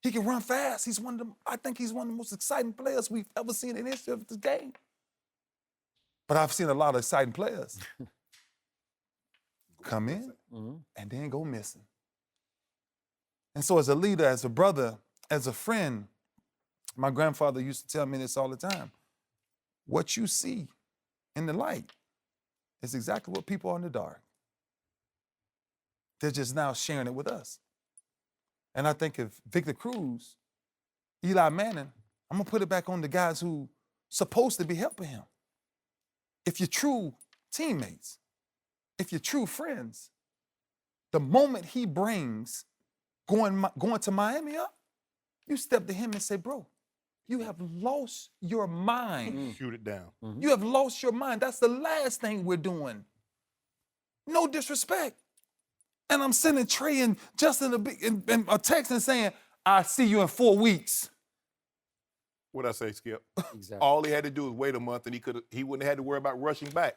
He can run fast. I think he's one of the most exciting players we've ever seen in the history of this game. But I've seen a lot of exciting players come in and then go missing. And so as a leader, as a brother, as a friend, my grandfather used to tell me this all the time. What you see in the light is exactly what people are in the dark. They're just now sharing it with us. And I think if Victor Cruz, Eli Manning, I'm gonna put it back on the guys who supposed to be helping him. If you're true teammates, if you're true friends, the moment he brings going to Miami up, you step to him and say, bro, you have lost your mind. Shoot it down. You have lost your mind. That's the last thing we're doing. No disrespect. And I'm sending Trey and Justin a text and saying, I'll see you in 4 weeks. What'd I say, Skip? Exactly. All he had to do was wait a month and he wouldn't have had to worry about rushing back.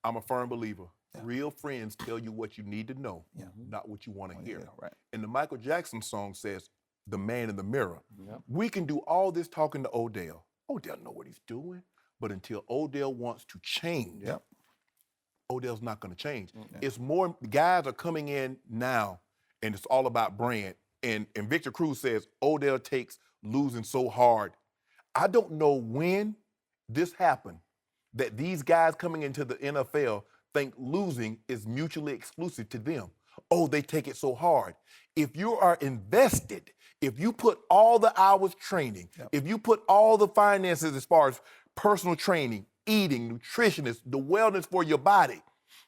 I'm a firm believer. Yeah. Real friends tell you what you need to know, not what you want to hear. Yeah, right. And the Michael Jackson song says, the man in the mirror. We can do all this talking to Odell. Odell know what he's doing. But until Odell wants to change, Odell's not going to change. It's more, guys are coming in now, and it's all about brand. And Victor Cruz says, Odell takes losing so hard. I don't know when this happened, that these guys coming into the NFL think losing is mutually exclusive to them. Oh, they take it so hard. If you are invested, if you put all the hours training, if you put all the finances as far as personal training, eating, nutritionists, the wellness for your body,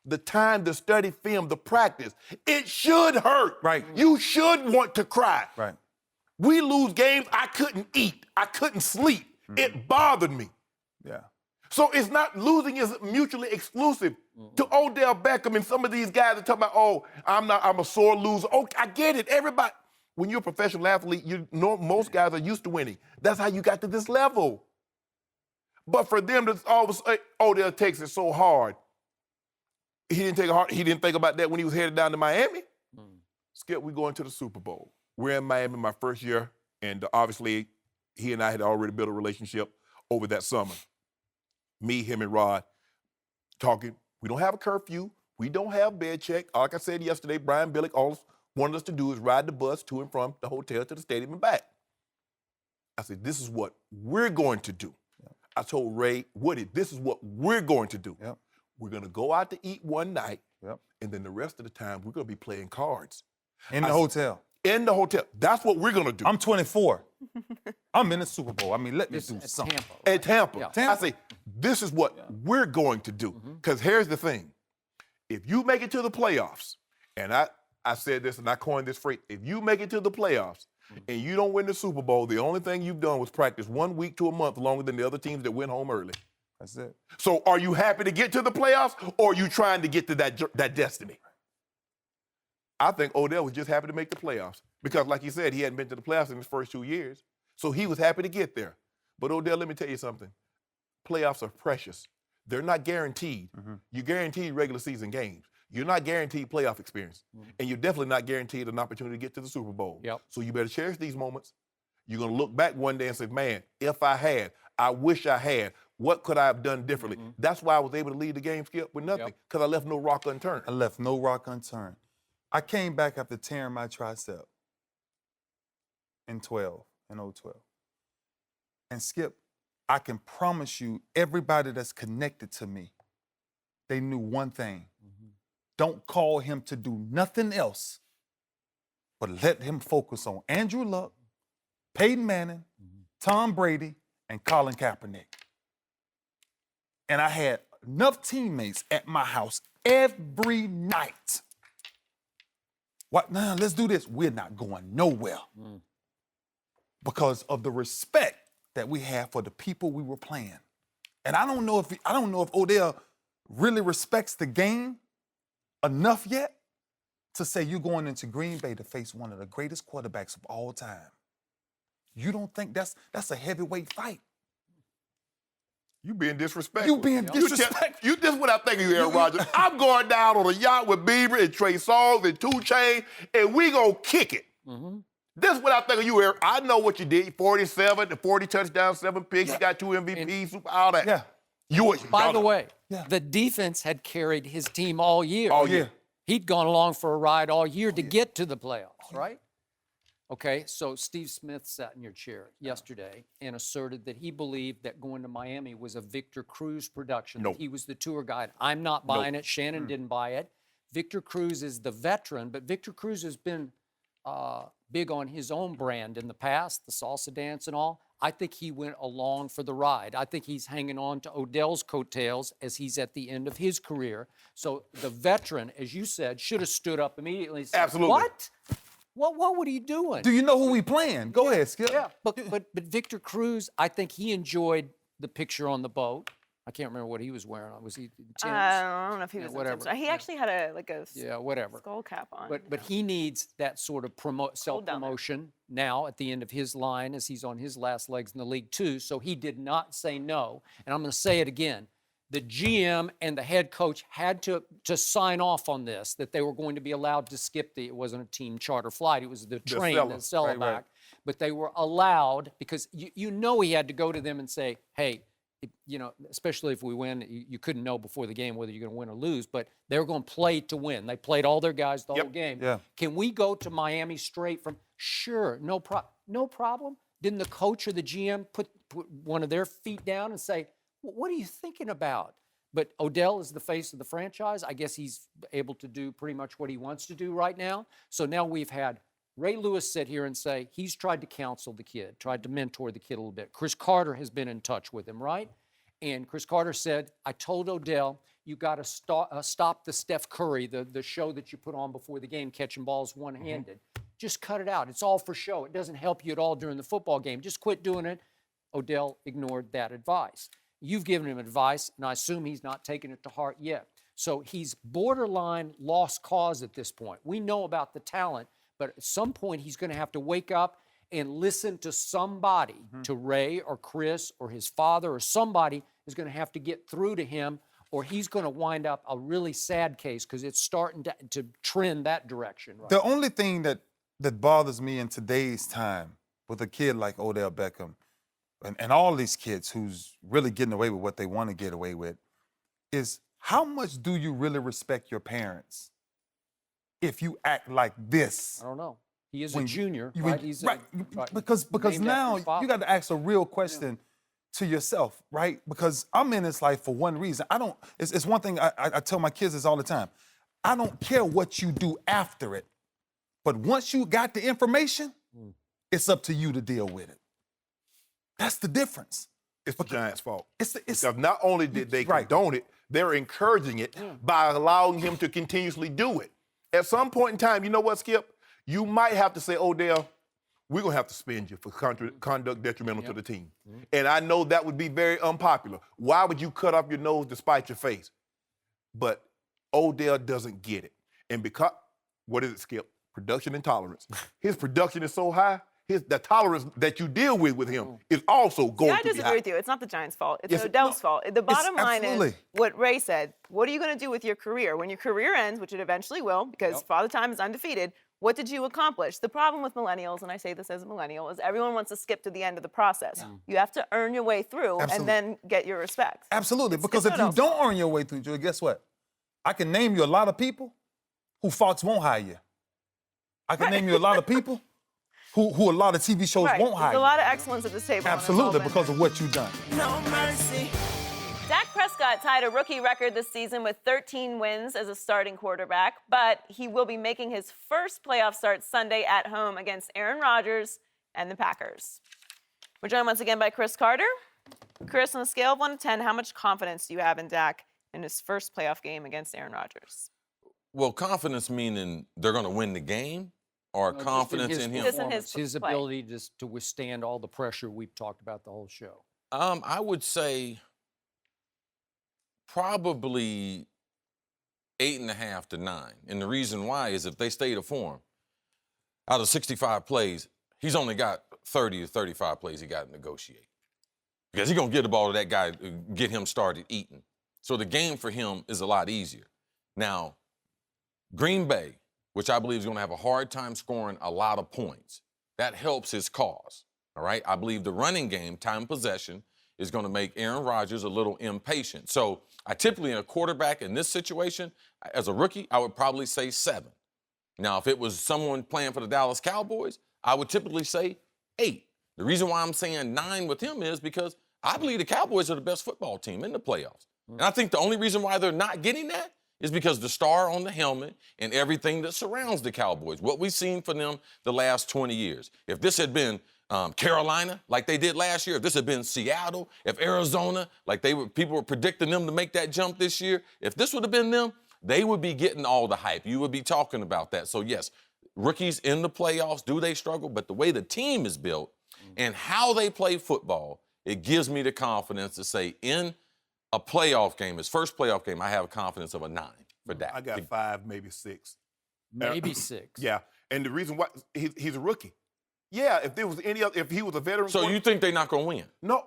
the time to study film, the practice, it should hurt. Right. You should want to cry. Right. We lose games, I couldn't eat, I couldn't sleep. It bothered me. Yeah. So it's not, losing is mutually exclusive to Odell Beckham and some of these guys that talk about, oh, I'm a sore loser. Oh, I get it. Everybody, when you're a professional athlete, most guys are used to winning. That's how you got to this level. But for them to always say, Odell takes it so hard. He didn't think about that when he was headed down to Miami. Skip, we going to the Super Bowl. We're in Miami my first year, and obviously he and I had already built a relationship over that summer. Me, him, and Rod talking. We don't have a curfew. We don't have bed check. Like I said yesterday, Brian Billick, all wanted us to do is ride the bus to and from the hotel to the stadium and back. I said, this is what we're going to do. I told Ray, Woody, this is what we're going to do. We're going to go out to eat one night, and then the rest of the time, we're going to be playing cards. In the hotel. In the hotel. That's what we're going to do. I'm 24. I'm in the Super Bowl. I mean, let me do something. Tampa, right? At Tampa. I say, this is what we're going to do. Because here's the thing. If you make it to the playoffs, and I said this and I coined this phrase, if you make it to the playoffs and you don't win the Super Bowl, the only thing you've done was practice 1 week to a month longer than the other teams that went home early. That's it. So are you happy to get to the playoffs, or are you trying to get to that destiny? I think Odell was just happy to make the playoffs because, like he said, he hadn't been to the playoffs in his first 2 years. So he was happy to get there. But Odell, let me tell you something. Playoffs are precious. They're not guaranteed. You're guaranteed regular season games. You're not guaranteed playoff experience. And you're definitely not guaranteed an opportunity to get to the Super Bowl. So you better cherish these moments. You're going to look back one day and say, man, if I had, I wish I had. What could I have done differently? That's why I was able to lead the game, Skip, with nothing, because I left no rock unturned. I left no rock unturned. I came back after tearing my tricep in 012. And Skip, I can promise you, everybody that's connected to me, they knew one thing. Don't call him to do nothing else, but let him focus on Andrew Luck, Peyton Manning, Tom Brady, and Colin Kaepernick. And I had enough teammates at my house every night. What now? Let's do this. We're not going nowhere because of the respect that we have for the people we were playing. And I don't know if Odell really respects the game enough yet to say you're going into Green Bay to face one of the greatest quarterbacks of all time. You don't think that's a heavyweight fight? You being disrespectful. You being disrespectful. This is what I think of you, Aaron Rodgers. I'm going down on a yacht with Bieber and Trey Songz and 2 Chainz, and we gonna kick it. This is what I think of you, Aaron. I know what you did. 47, the 40 touchdowns, 7 picks. You got 2 MVPs, all that. Yeah. By the way, the defense had carried his team all year. All year. He'd gone along for a ride all year to get to the playoffs, right? Okay, so Steve Smith sat in your chair yesterday and asserted that he believed that going to Miami was a Victor Cruz production. Nope. That he was the tour guide. I'm not buying it. Shannon didn't buy it. Victor Cruz is the veteran, but Victor Cruz has been big on his own brand in the past, the salsa dance and all. I think he went along for the ride. I think he's hanging on to Odell's coattails as he's at the end of his career. So the veteran, as you said, should have stood up immediately and said, Absolutely. What? What are you doing? Do you know who we playing? Go ahead, Skip. Yeah, but Victor Cruz, I think he enjoyed the picture on the boat. I can't remember what he was wearing. Was he Tim's? I don't know if he was whatever. Tim's. He actually had a whatever. skull cap on. But he needs that sort of self-promotion now at the end of his line as he's on his last legs in the league too. So he did not say no. And I'm going to say it again. The GM and the head coach had to sign off on this, that they were going to be allowed to skip it wasn't a team charter flight, it was the train, the sell back. Right. But they were allowed, because you know he had to go to them and say, hey, especially if we win, you couldn't know before the game whether you're going to win or lose, but they were going to play to win. They played all their guys the whole game. Yeah. Can we go to Miami straight from? Sure, no problem. Didn't the coach or the GM put one of their feet down and say, what are you thinking about? But Odell is the face of the franchise. I guess he's able to do pretty much what he wants to do right now. So now we've had Ray Lewis sit here and say he's tried to counsel the kid, tried to mentor the kid a little bit. Chris Carter has been in touch with him, right? And Chris Carter said, I told Odell, you got to stop the Steph Curry, the show that you put on before the game, catching balls one-handed. Just cut it out. It's all for show. It doesn't help you at all during the football game. Just quit doing it. Odell ignored that advice. You've given him advice, and I assume he's not taken it to heart yet. So he's borderline lost cause at this point. We know about the talent, but at some point he's going to have to wake up and listen to somebody, to Ray or Chris or his father or somebody is going to have to get through to him, or he's going to wind up a really sad case because it's starting to trend that direction. Right? The only thing that bothers me in today's time with a kid like Odell Beckham, and all these kids who's really getting away with what they want to get away with, is how much do you really respect your parents if you act like this? I don't know. He is a junior, right? He's right. Because now you got to ask a real question to yourself, right? Because I'm in this life for one reason. It's one thing I tell my kids this all the time. I don't care what you do after it, but once you got the information, it's up to you to deal with it. That's the difference. It's the Giants' fault. Because not only did they condone it, they're encouraging it by allowing him to continuously do it. At some point in time, you know what, Skip? You might have to say, Odell, we're going to have to suspend you for conduct detrimental to the team. And I know that would be very unpopular. Why would you cut off your nose despite your face? But Odell doesn't get it. And because, what is it, Skip? Production intolerance. His production is so high, the tolerance that you deal with him is also going to be high. I disagree with you. It's not the Giants' fault. It's Odell's fault. The bottom line is what Ray said. What are you going to do with your career? When your career ends, which it eventually will, because Father Time is undefeated, what did you accomplish? The problem with millennials, and I say this as a millennial, is everyone wants to skip to the end of the process. You have to earn your way through and then get your respect. Absolutely, because if you don't earn your way through, Joey, guess what? I can name you a lot of people who Fox won't hire you. I can name you a lot of people who a lot of TV shows Right. won't There's hire. a lot of excellence at this table. and it's all Absolutely, been because there. of what you've done. No mercy. Dak Prescott tied a rookie record this season with 13 wins as a starting quarterback, but he will be making his first playoff start Sunday at home against Aaron Rodgers and the Packers. We're joined once again by Chris Carter. Chris, on a scale of 1 to 10, how much confidence do you have in Dak in his first playoff game against Aaron Rodgers? Well, confidence meaning they're going to win the game, or No, just confidence in him? Just in performance, his play. ability to withstand all the pressure we've talked about the whole show. I would say probably 8.5 to 9. And the reason why is if they stay to form, out of 65 plays, he's only got 30 to 35 plays he got to negotiate. Because he's going to get the ball to that guy, get him started eating. So the game for him is a lot easier. Now, Green Bay, which I believe is going to have a hard time scoring a lot of points, that helps his cause, all right? I believe the running game, time possession, is going to make Aaron Rodgers a little impatient. So I typically, in a quarterback in this situation, as a rookie, I would probably say 7. Now, if it was someone playing for the Dallas Cowboys, I would typically say 8. The reason why I'm saying 9 with him is because I believe the Cowboys are the best football team in the playoffs. And I think the only reason why they're not getting that is because the star on the helmet and everything that surrounds the Cowboys, what we've seen from them the last 20 years. If this had been Carolina, like they did last year, if this had been Seattle, if Arizona, like people were predicting them to make that jump this year, if this would have been them, they would be getting all the hype. You would be talking about that. So yes, rookies in the playoffs, do they struggle? But the way the team is built and how they play football, it gives me the confidence to say in a playoff game, his first playoff game, I have a confidence of a 9 for Dak. I got 5, maybe 6. Maybe 6. Yeah, and the reason why he's a rookie. Yeah, if there was any other, if he was a veteran. So you think they're not going to win? No,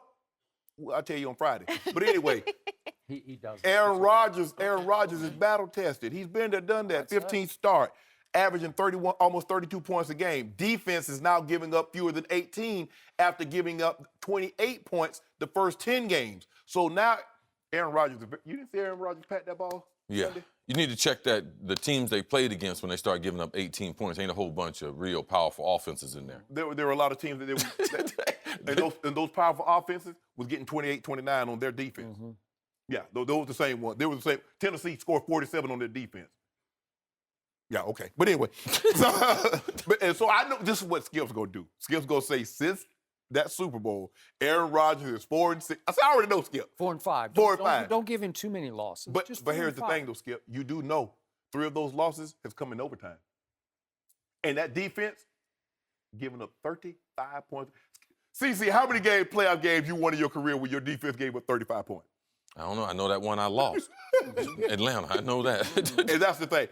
well, I'll tell you on Friday. But anyway, He does. Aaron Rodgers is battle tested. He's been there, done that. 15th start, averaging 31, almost 32 points a game. Defense is now giving up fewer than 18 after giving up 28 points the first 10 games. So now Aaron Rodgers, you didn't see Aaron Rodgers pat that ball? Yeah. Sunday? You need to check that the teams they played against when they start giving up 18 points, ain't a whole bunch of real powerful offenses in there. There were a lot of teams and those powerful offenses was getting 28, 29 on their defense. Mm-hmm. Yeah, those were the same ones. They were the same. Tennessee scored 47 on their defense. Yeah, okay. But anyway, so I know this is what Skip's going to do. Skip's going to say, since that Super Bowl, Aaron Rodgers is 4-6. I already know, Skip. 4 and 5. 4 and 5. Don't give him too many losses. But Just but 4 here's and the 5. thing, though, Skip. You do know 3 of those losses have come in overtime. And that defense giving up 35 points. CC, how many playoff games you won in your career where your defense gave up 35 points? I don't know. I know that one I lost. Atlanta, I know that. And that's the thing.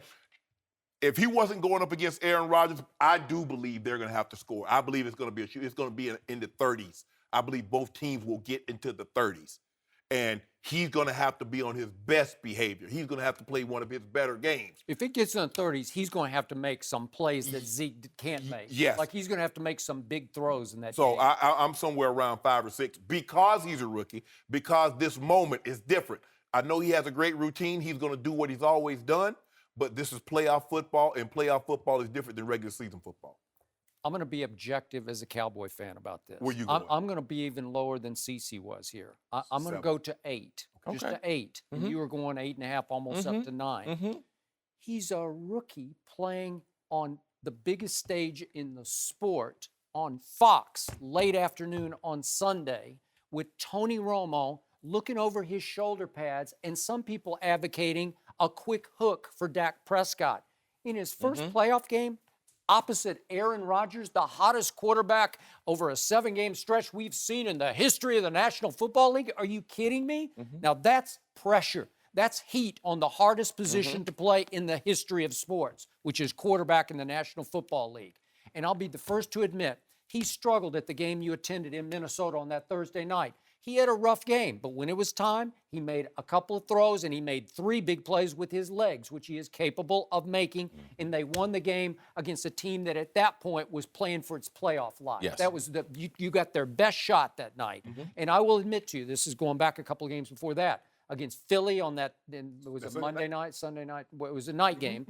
If he wasn't going up against Aaron Rodgers, I do believe they're going to have to score. I believe it's going to be it's going to be in the 30s. I believe both teams will get into the 30s. And he's going to have to be on his best behavior. He's going to have to play one of his better games. If it gets in the 30s, he's going to have to make some plays that Zeke can't make. Yes. Like he's going to have to make some big throws in that So game. I'm somewhere around 5 or 6 because he's a rookie, because this moment is different. I know he has a great routine. He's going to do what he's always done, but this is playoff football, and playoff football is different than regular season football. I'm going to be objective as a Cowboy fan about this. Where you going? I'm going to be even lower than CC was here. I'm going to 7. go to 8. Just Okay. to 8. Mm-hmm. And you were going 8.5, almost up to 9. Mm-hmm. He's a rookie playing on the biggest stage in the sport on Fox late afternoon on Sunday with Tony Romo looking over his shoulder pads and some people advocating a quick hook for Dak Prescott. In his first playoff game, opposite Aaron Rodgers, the hottest quarterback over a 7-game stretch we've seen in the history of the National Football League. Are you kidding me? Now that's pressure. That's heat on the hardest position to play in the history of sports, which is quarterback in the National Football League. And I'll be the first to admit, he struggled at the game you attended in Minnesota on that Thursday night. He had a rough game, but when it was time, he made a couple of throws and he made 3 big plays with his legs, which he is capable of making. And they won the game against a team that at that point was playing for its playoff life. Yes. That was you got their best shot that night. And I will admit to you, this is going back a couple of games before that, against Philly on that, it was a Monday night, Sunday night, it was a night game.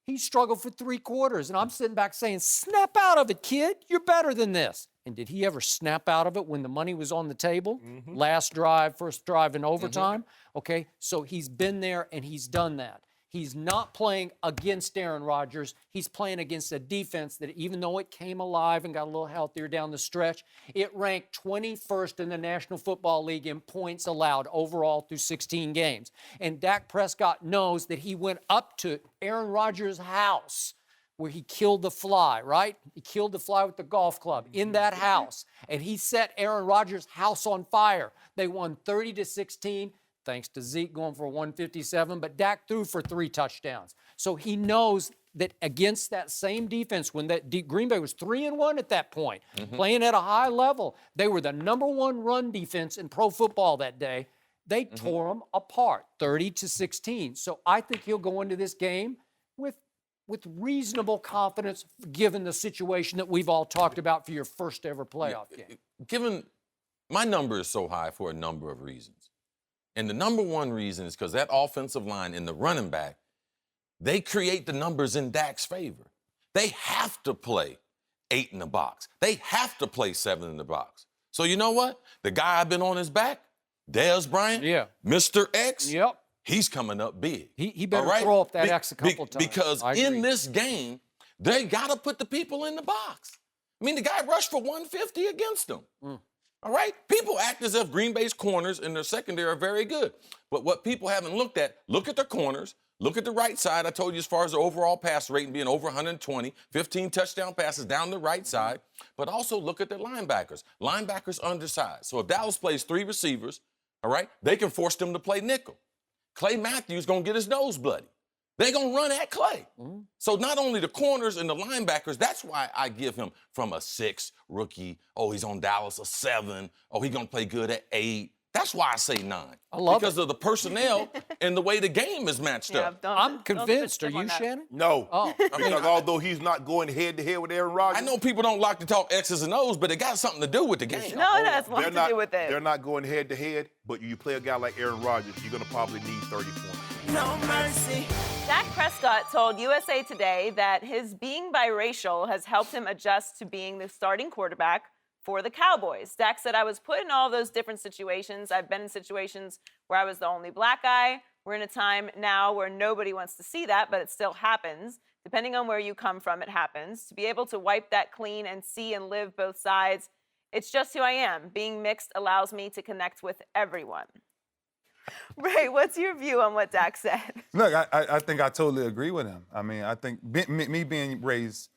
He struggled for 3 quarters, and I'm sitting back saying, snap out of it, kid. You're better than this. And did he ever snap out of it when the money was on the table? Last drive, first drive in overtime? Okay, so he's been there and he's done that. He's not playing against Aaron Rodgers. He's playing against a defense that, even though it came alive and got a little healthier down the stretch, it ranked 21st in the National Football League in points allowed overall through 16 games. And Dak Prescott knows that he went up to Aaron Rodgers' house where he killed the fly, right? He killed the fly with the golf club in that house. And he set Aaron Rodgers' house on fire. They won 30-16. Thanks to Zeke going for 157, but Dak threw for 3 touchdowns. So he knows that against that same defense, when Green Bay was 3-1 at that point, playing at a high level, they were the #1 run defense in pro football that day. They tore them apart, 30-16. So I think he'll go into this game with reasonable confidence, given the situation that we've all talked about for your first ever playoff game. Given my number is so high for a number of reasons. And the #1 reason is because that offensive line and the running back, they create the numbers in Dak's favor. They have to play 8 in the box. They have to play 7 in the box. So you know what? The guy I've been on his back, Dez Bryant, Mr. X, he's coming up big. He better throw up that X a couple times. Because in this game, they got to put the people in the box. I mean, the guy rushed for 150 against them. All right? People act as if Green Bay's corners and their secondary are very good. But what people haven't looked at, look at their corners, look at the right side. I told you as far as the overall pass rating being over 120, 15 touchdown passes down the right side. But also look at their linebackers. Linebackers undersized. So if Dallas plays 3 receivers, all right, they can force them to play nickel. Clay Matthews going to get his nose bloody. They're going to run at Clay. So not only the corners and the linebackers, that's why I give him from a 6 rookie, oh, he's on Dallas, a 7, oh, he's going to play good at 8. That's why I say 9. I love because of the personnel and the way the game is matched up. I'm convinced. Are you, Shannon? No. Oh. Because although he's not going head-to-head with Aaron Rodgers. I know people don't like to talk X's and O's, but it got something to do with the game. No, it has nothing to do with it. They're not going head-to-head, but you play a guy like Aaron Rodgers, you're going to probably need 30 points. No mercy. Dak Prescott told USA Today that his being biracial has helped him adjust to being the starting quarterback for the Cowboys. Dak said, I was put in all those different situations. I've been in situations where I was the only black guy. We're in a time now where nobody wants to see that, but it still happens. Depending on where you come from, it happens. To be able to wipe that clean and see and live both sides, it's just who I am. Being mixed allows me to connect with everyone. Ray, what's your view on what Dak said? Look, I think I totally agree with him. I mean, I think me being raised,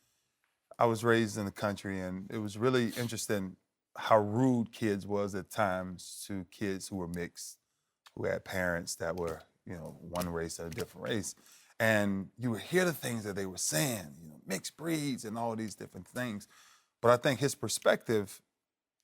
I was raised in the country, and it was really interesting how rude kids was at times to kids who were mixed, who had parents that were, one race or a different race. And you would hear the things that they were saying, mixed breeds and all these different things. But I think his perspective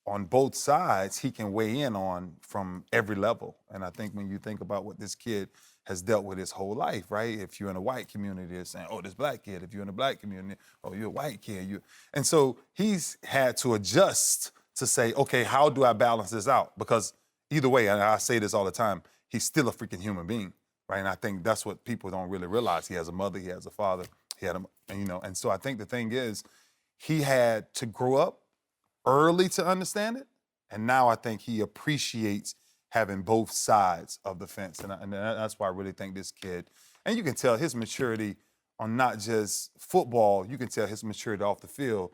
on both sides, he can weigh in on from every level. And I think when you think about what this kid has dealt with his whole life, right? If you're in a white community, they're saying, oh, this black kid. If you're in a black community, oh, you're a white kid. And so he's had to adjust to say, okay, how do I balance this out? Because either way, and I say this all the time, he's still a freaking human being, right? And I think that's what people don't really realize. He has a mother, he has a father, he had and so I think the thing is, he had to grow up early to understand it, and now I think he appreciates having both sides of the fence, and that's why I really think this kid, and you can tell his maturity on not just football, you can tell his maturity off the field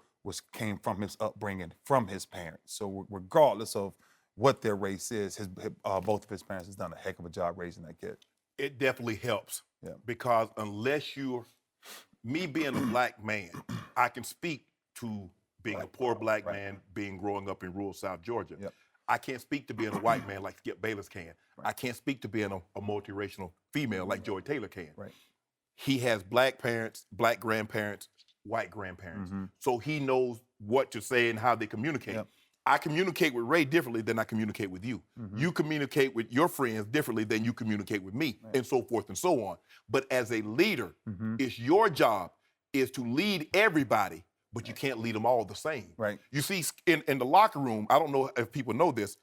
came from his upbringing, from his parents. So regardless of what their race is, both of his parents has done a heck of a job raising that kid. It definitely helps, because unless me being a black man, I can speak to being a poor black man, growing up in rural South Georgia. I can't speak to being a white man like Skip Bayless can. I can't speak to being a multiracial female like Joy Taylor can. He has black parents, black grandparents, white grandparents. So he knows what to say and how they communicate. I communicate with Ray differently than I communicate with you. You communicate with your friends differently than you communicate with me, and so forth and so on. But as a leader, it's your job is to lead everybody, but you can't lead them all the same. You see, in the locker room, I don't know if people know this,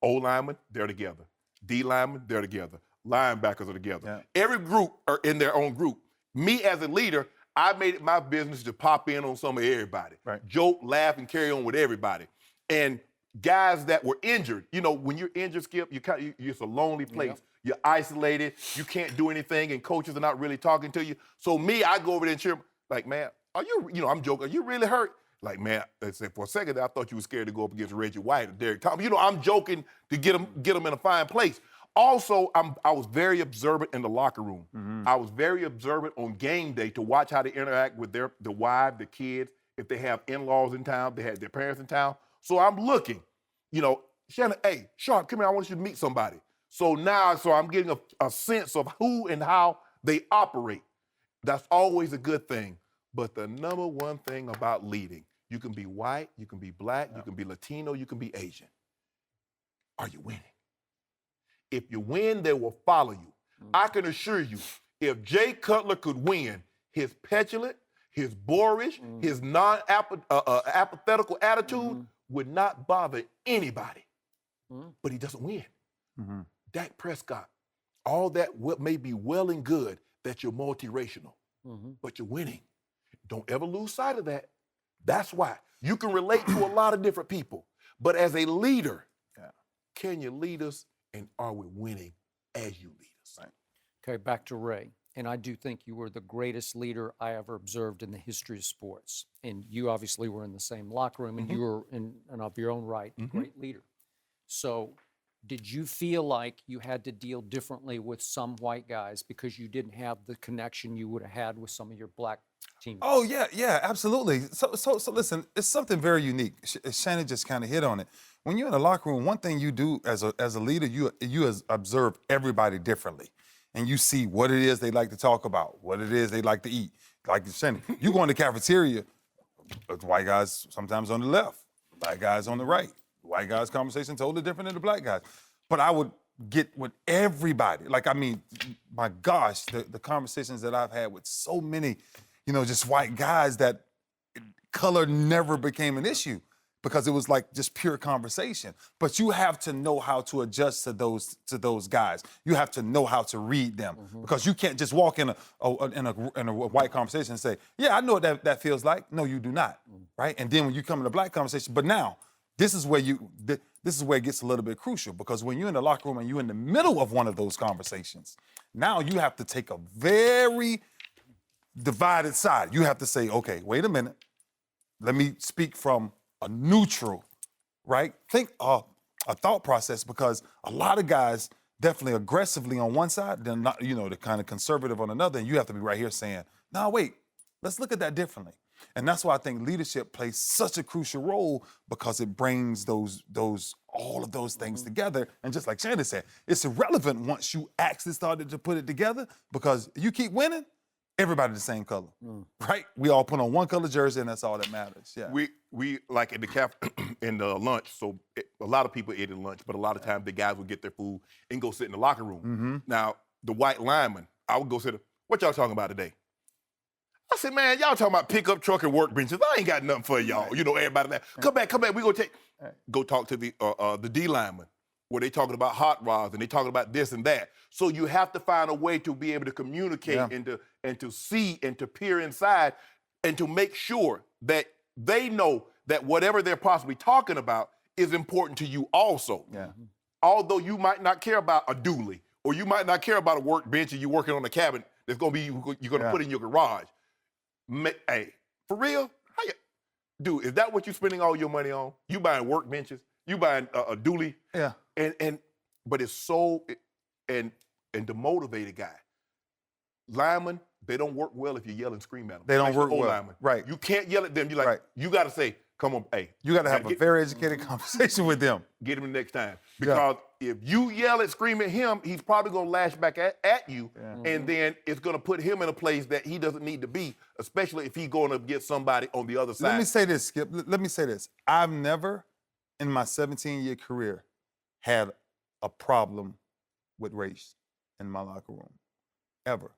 O linemen, they're together. D linemen, they're together. Linebackers are together. Every group are in their own group. Me as a leader, I made it my business to pop in on some of everybody. Right. Joke, laugh, and carry on with everybody. And guys that were injured, when you're injured, Skip, it's a lonely place. Yep. You're isolated. You can't do anything, and coaches are not really talking to you. So I go over there and cheer, like, man, are you, I'm joking, are you really hurt? Like, man, I said, for a second, I thought you were scared to go up against Reggie White or Derek Thomas. I'm joking to get them in a fine place. Also, I was very observant in the locker room. Mm-hmm. I was very observant on game day to watch how they interact with the wife, the kids, if they have in-laws in town, they had their parents in town. So I'm looking, Shannon, hey, Sharpe, come here, I want you to meet somebody. So I'm getting a sense of who and how they operate. That's always a good thing. But the number one thing about leading, you can be white, you can be black, you can be Latino, you can be Asian. Are you winning? If you win, they will follow you. I can assure you, if Jay Cutler could win, his petulant, his boorish, his non-apathetical attitude would not bother anybody. But he doesn't win. Dak Prescott, all that may be well and good that you're multiracial, but you're winning. Don't ever lose sight of that. That's why. You can relate to a lot of different people, but as a leader, can you lead us, and are we winning as you lead us? Right. Okay, back to Ray. And I do think you were the greatest leader I ever observed in the history of sports. And you obviously were in the same locker room, and you were, in and of your own right, a great leader. So did you feel like you had to deal differently with some white guys because you didn't have the connection you would have had with some of your black teammates? Oh, yeah, absolutely. So listen, it's something very unique. Shannon just kind of hit on it. When you're in the locker room, one thing you do as a leader, you observe everybody differently. And you see what it is they like to talk about, what it is they like to eat. Like Shannon, you go in the cafeteria, white guys sometimes on the left, black guys on the right. White guys' conversation totally different than the black guys. But I would get with everybody. My gosh, the conversations that I've had with so many, just white guys that color never became an issue because it was like just pure conversation. But you have to know how to adjust to those guys. You have to know how to read them because you can't just walk in a white conversation and say, yeah, I know what that feels like. No, you do not, right? And then when you come in a black conversation, but now, this is where it gets a little bit crucial because when you're in the locker room and you're in the middle of one of those conversations, now you have to take a very divided side. You have to say, okay, wait a minute. Let me speak from a neutral, right? Think a thought process because a lot of guys definitely aggressively on one side, then not, they're kind of conservative on another, and you have to be right here saying, no, wait, let's look at that differently. And that's why I think leadership plays such a crucial role because it brings all of those things together. And just like Shannon said, it's irrelevant once you actually started to put it together because you keep winning, everybody the same color, right? We all put on one color jersey and that's all that matters. Yeah. We like in the in the lunch. So a lot of people ate at lunch, but a lot of times the guys would get their food and go sit in the locker room. Now the white lineman, I would go sit. What y'all talking about today? I said, man, y'all talking about pickup truck and work benches. I ain't got nothing for y'all. Everybody that. Come back. We go talk to the D lineman where they talking about hot rods and they talking about this and that. So you have to find a way to be able to communicate and to see and to peer inside and to make sure that they know that whatever they're possibly talking about is important to you also. Yeah. Although you might not care about a dually or you might not care about a workbench and you're working on a cabin that's going to be you're going to put in your garage. Hey, for real? Dude, is that what you're spending all your money on? You buying workbenches? You buying a dually? Yeah. But it's and to motivate a guy. Linemen, they don't work well if you yell and scream at them. They don't work well. Linemen. Right. You can't yell at them. You're like, you got to say, come on, hey. You got to have a very educated conversation with them. Get him the next time. Because if you yell and scream at him, he's probably going to lash back at you, and then it's going to put him in a place that he doesn't need to be, especially if he's going to get somebody on the other side. Let me say this, Skip. Let me say this. I've never, in my 17-year career, had a problem with race in my locker room, ever.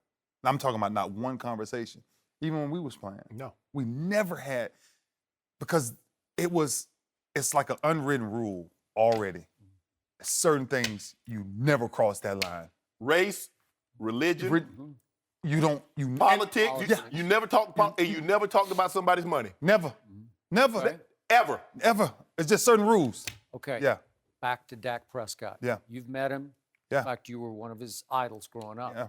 I'm talking about not one conversation, even when we was playing. No. We never had, because it's like an unwritten rule already. Certain things, you never cross that line. Race, religion, Politics. Yeah. You never talked and you never talked about somebody's money. Never. Okay. Ever. It's just certain rules. Okay. Yeah. Back to Dak Prescott. Yeah. You've met him. Yeah. In fact, you were one of his idols growing up. Yeah.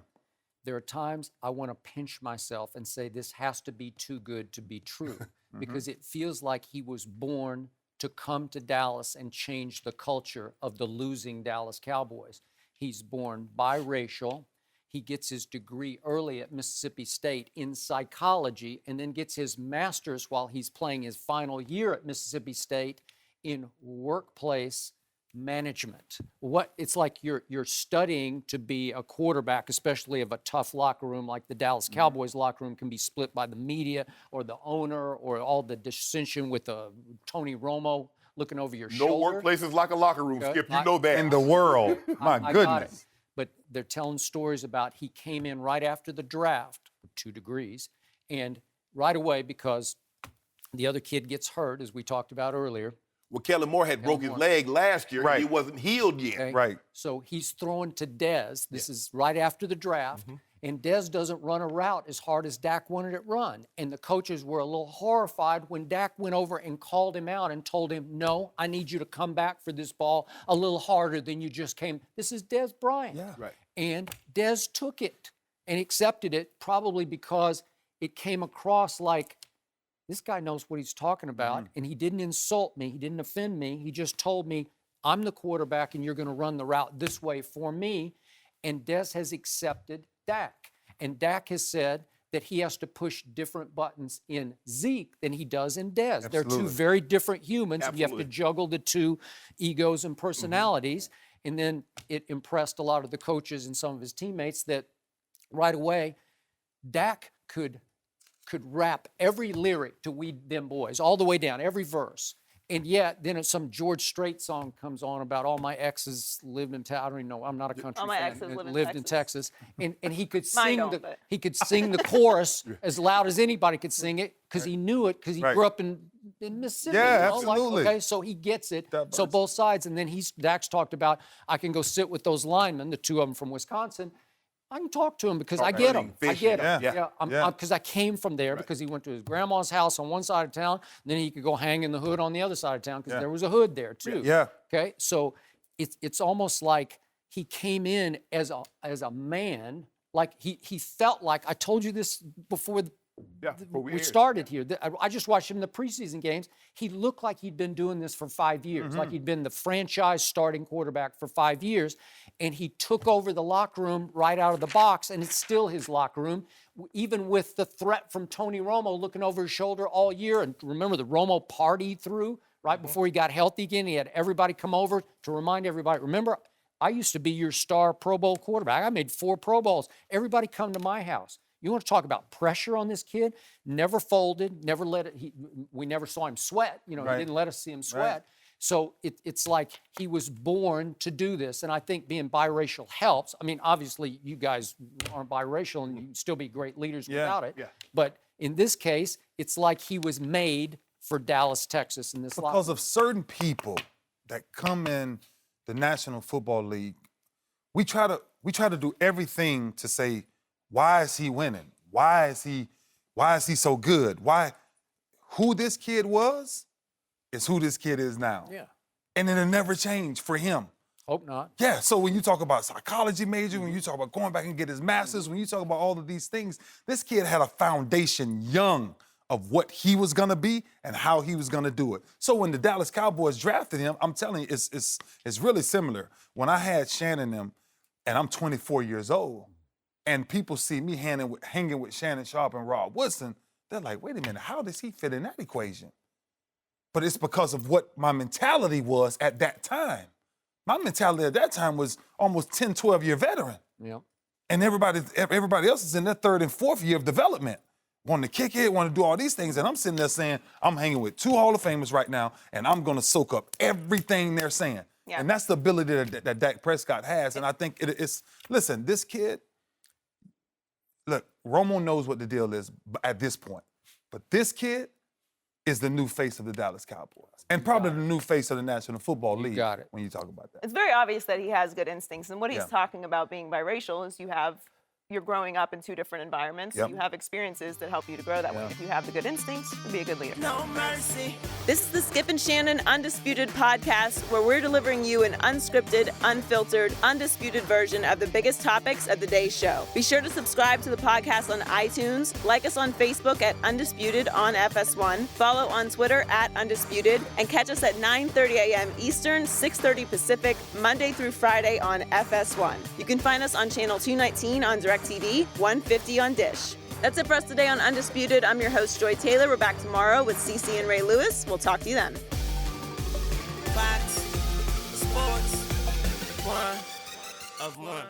There are times I want to pinch myself and say this has to be too good to be true because it feels like he was born to come to Dallas and change the culture of the losing Dallas Cowboys. He's born biracial. He gets his degree early at Mississippi State in psychology and then gets his master's while he's playing his final year at Mississippi State in workplace management. It's like you're studying to be a quarterback, especially of a tough locker room like the Dallas Cowboys locker room can be split by the media or the owner or all the dissension with Tony Romo looking over your shoulder. No workplace is like a locker room, Skip. You know that. In the world. My I goodness. got it. But they're telling stories about he came in right after the draft, 2 degrees, and right away because the other kid gets hurt, as we talked about earlier. Well, Kellen Moore had broke his leg last year. Right. And he wasn't healed yet. Okay? Right. So he's throwing to Dez. This is right after the draft. And Dez doesn't run a route as hard as Dak wanted it run. And the coaches were a little horrified when Dak went over and called him out and told him, no, I need you to come back for this ball a little harder than you just came. This is Dez Bryant. Yeah. Right. And Dez took it and accepted it probably because it came across like, this guy knows what he's talking about, and he didn't insult me. He didn't offend me. He just told me, I'm the quarterback, and you're going to run the route this way for me. And Dez has accepted Dak. And Dak has said that he has to push different buttons in Zeke than he does in Dez. They're two Absolutely. very different humans, and you have to Absolutely. juggle the two egos and personalities. And then it impressed a lot of the coaches and some of his teammates that right away, Dak could rap every lyric to "We Them Boys" all the way down, every verse. And yet, then some George Strait song comes on about all my exes lived in I don't even know. I'm not a country All my fan. exes lived in Texas, and he could Mine sing don't, but- he could sing the chorus as loud as anybody could sing it because he knew it because he Right. grew up in Mississippi. Yeah, you know, like, absolutely. okay, so he gets it. That So verse. both sides, and then Dak's talked about I can go sit with those linemen, the 2 of them from Wisconsin. I can talk to him because I get him. I fishing. get him. Yeah. Yeah. Because I came from there because he went to his grandma's house on one side of town, and then he could go hang in the hood on the other side of town because there was a hood there too. Yeah. Okay, so it's almost like he came in as a man, like he felt like I told you this before. We started here. I just watched him in the preseason games. He looked like he'd been doing this for 5 years, like he'd been the franchise starting quarterback for 5 years, and he took over the locker room right out of the box, and it's still his locker room, even with the threat from Tony Romo looking over his shoulder all year. And remember the Romo party through right before he got healthy again. He had everybody come over to remind everybody, remember, I used to be your star Pro Bowl quarterback. I made 4 Pro Bowls. Everybody come to my house. You want to talk about pressure on this kid? Never folded, never let it. We never saw him sweat. You know, Right. he didn't let us see him sweat. Right. So it's like he was born to do this. And I think being biracial helps. I mean, obviously, you guys aren't biracial and you can still be great leaders without it. Yeah. But in this case, it's like he was made for Dallas, Texas in this Because of certain people that come in the National Football League, we try to do everything to say, why is he winning? Why is he so good? Who this kid was is who this kid is now. Yeah. And it'll never change for him. Hope not. Yeah, so when you talk about psychology major, when you talk about going back and get his master's, when you talk about all of these things, this kid had a foundation young of what he was gonna be and how he was gonna do it. So when the Dallas Cowboys drafted him, I'm telling you, it's really similar. When I had Shannon them, and I'm 24 years old, and people see me hanging with Shannon Sharpe and Rod Woodson, they're like, wait a minute, how does he fit in that equation? But it's because of what my mentality was at that time. My mentality at that time was almost 10, 12-year veteran. Yeah. And everybody else is in their 3rd and 4th year of development. Want to kick it, want to do all these things. And I'm sitting there saying, I'm hanging with 2 Hall of Famers right now, and I'm going to soak up everything they're saying. Yeah. And that's the ability that Dak Prescott has. And I think it's, listen, this kid, look, Romo knows what the deal is at this point. But this kid is the new face of the Dallas Cowboys. And probably the new face of the National Football League got it. when you talk about that. It's very obvious that he has good instincts. And what he's Yeah. talking about being biracial is you have you're growing up in two different environments. Yep. You have experiences that help you to grow that way. Yeah. If you have the good instincts, you'll be a good leader. No mercy. This is the Skip and Shannon Undisputed podcast, where we're delivering you an unscripted, unfiltered, undisputed version of the biggest topics of the day's show. Be sure to subscribe to the podcast on iTunes, like us on Facebook at Undisputed on FS1, follow on Twitter at Undisputed, and catch us at 9:30 a.m. Eastern, 6:30 Pacific, Monday through Friday on FS1. You can find us on channel 219 on DirecTV, 150 on Dish. That's it for us today on Undisputed. I'm your host, Joy Taylor. We're back tomorrow with Cece and Ray Lewis. We'll talk to you then. Fox Sports. One of one.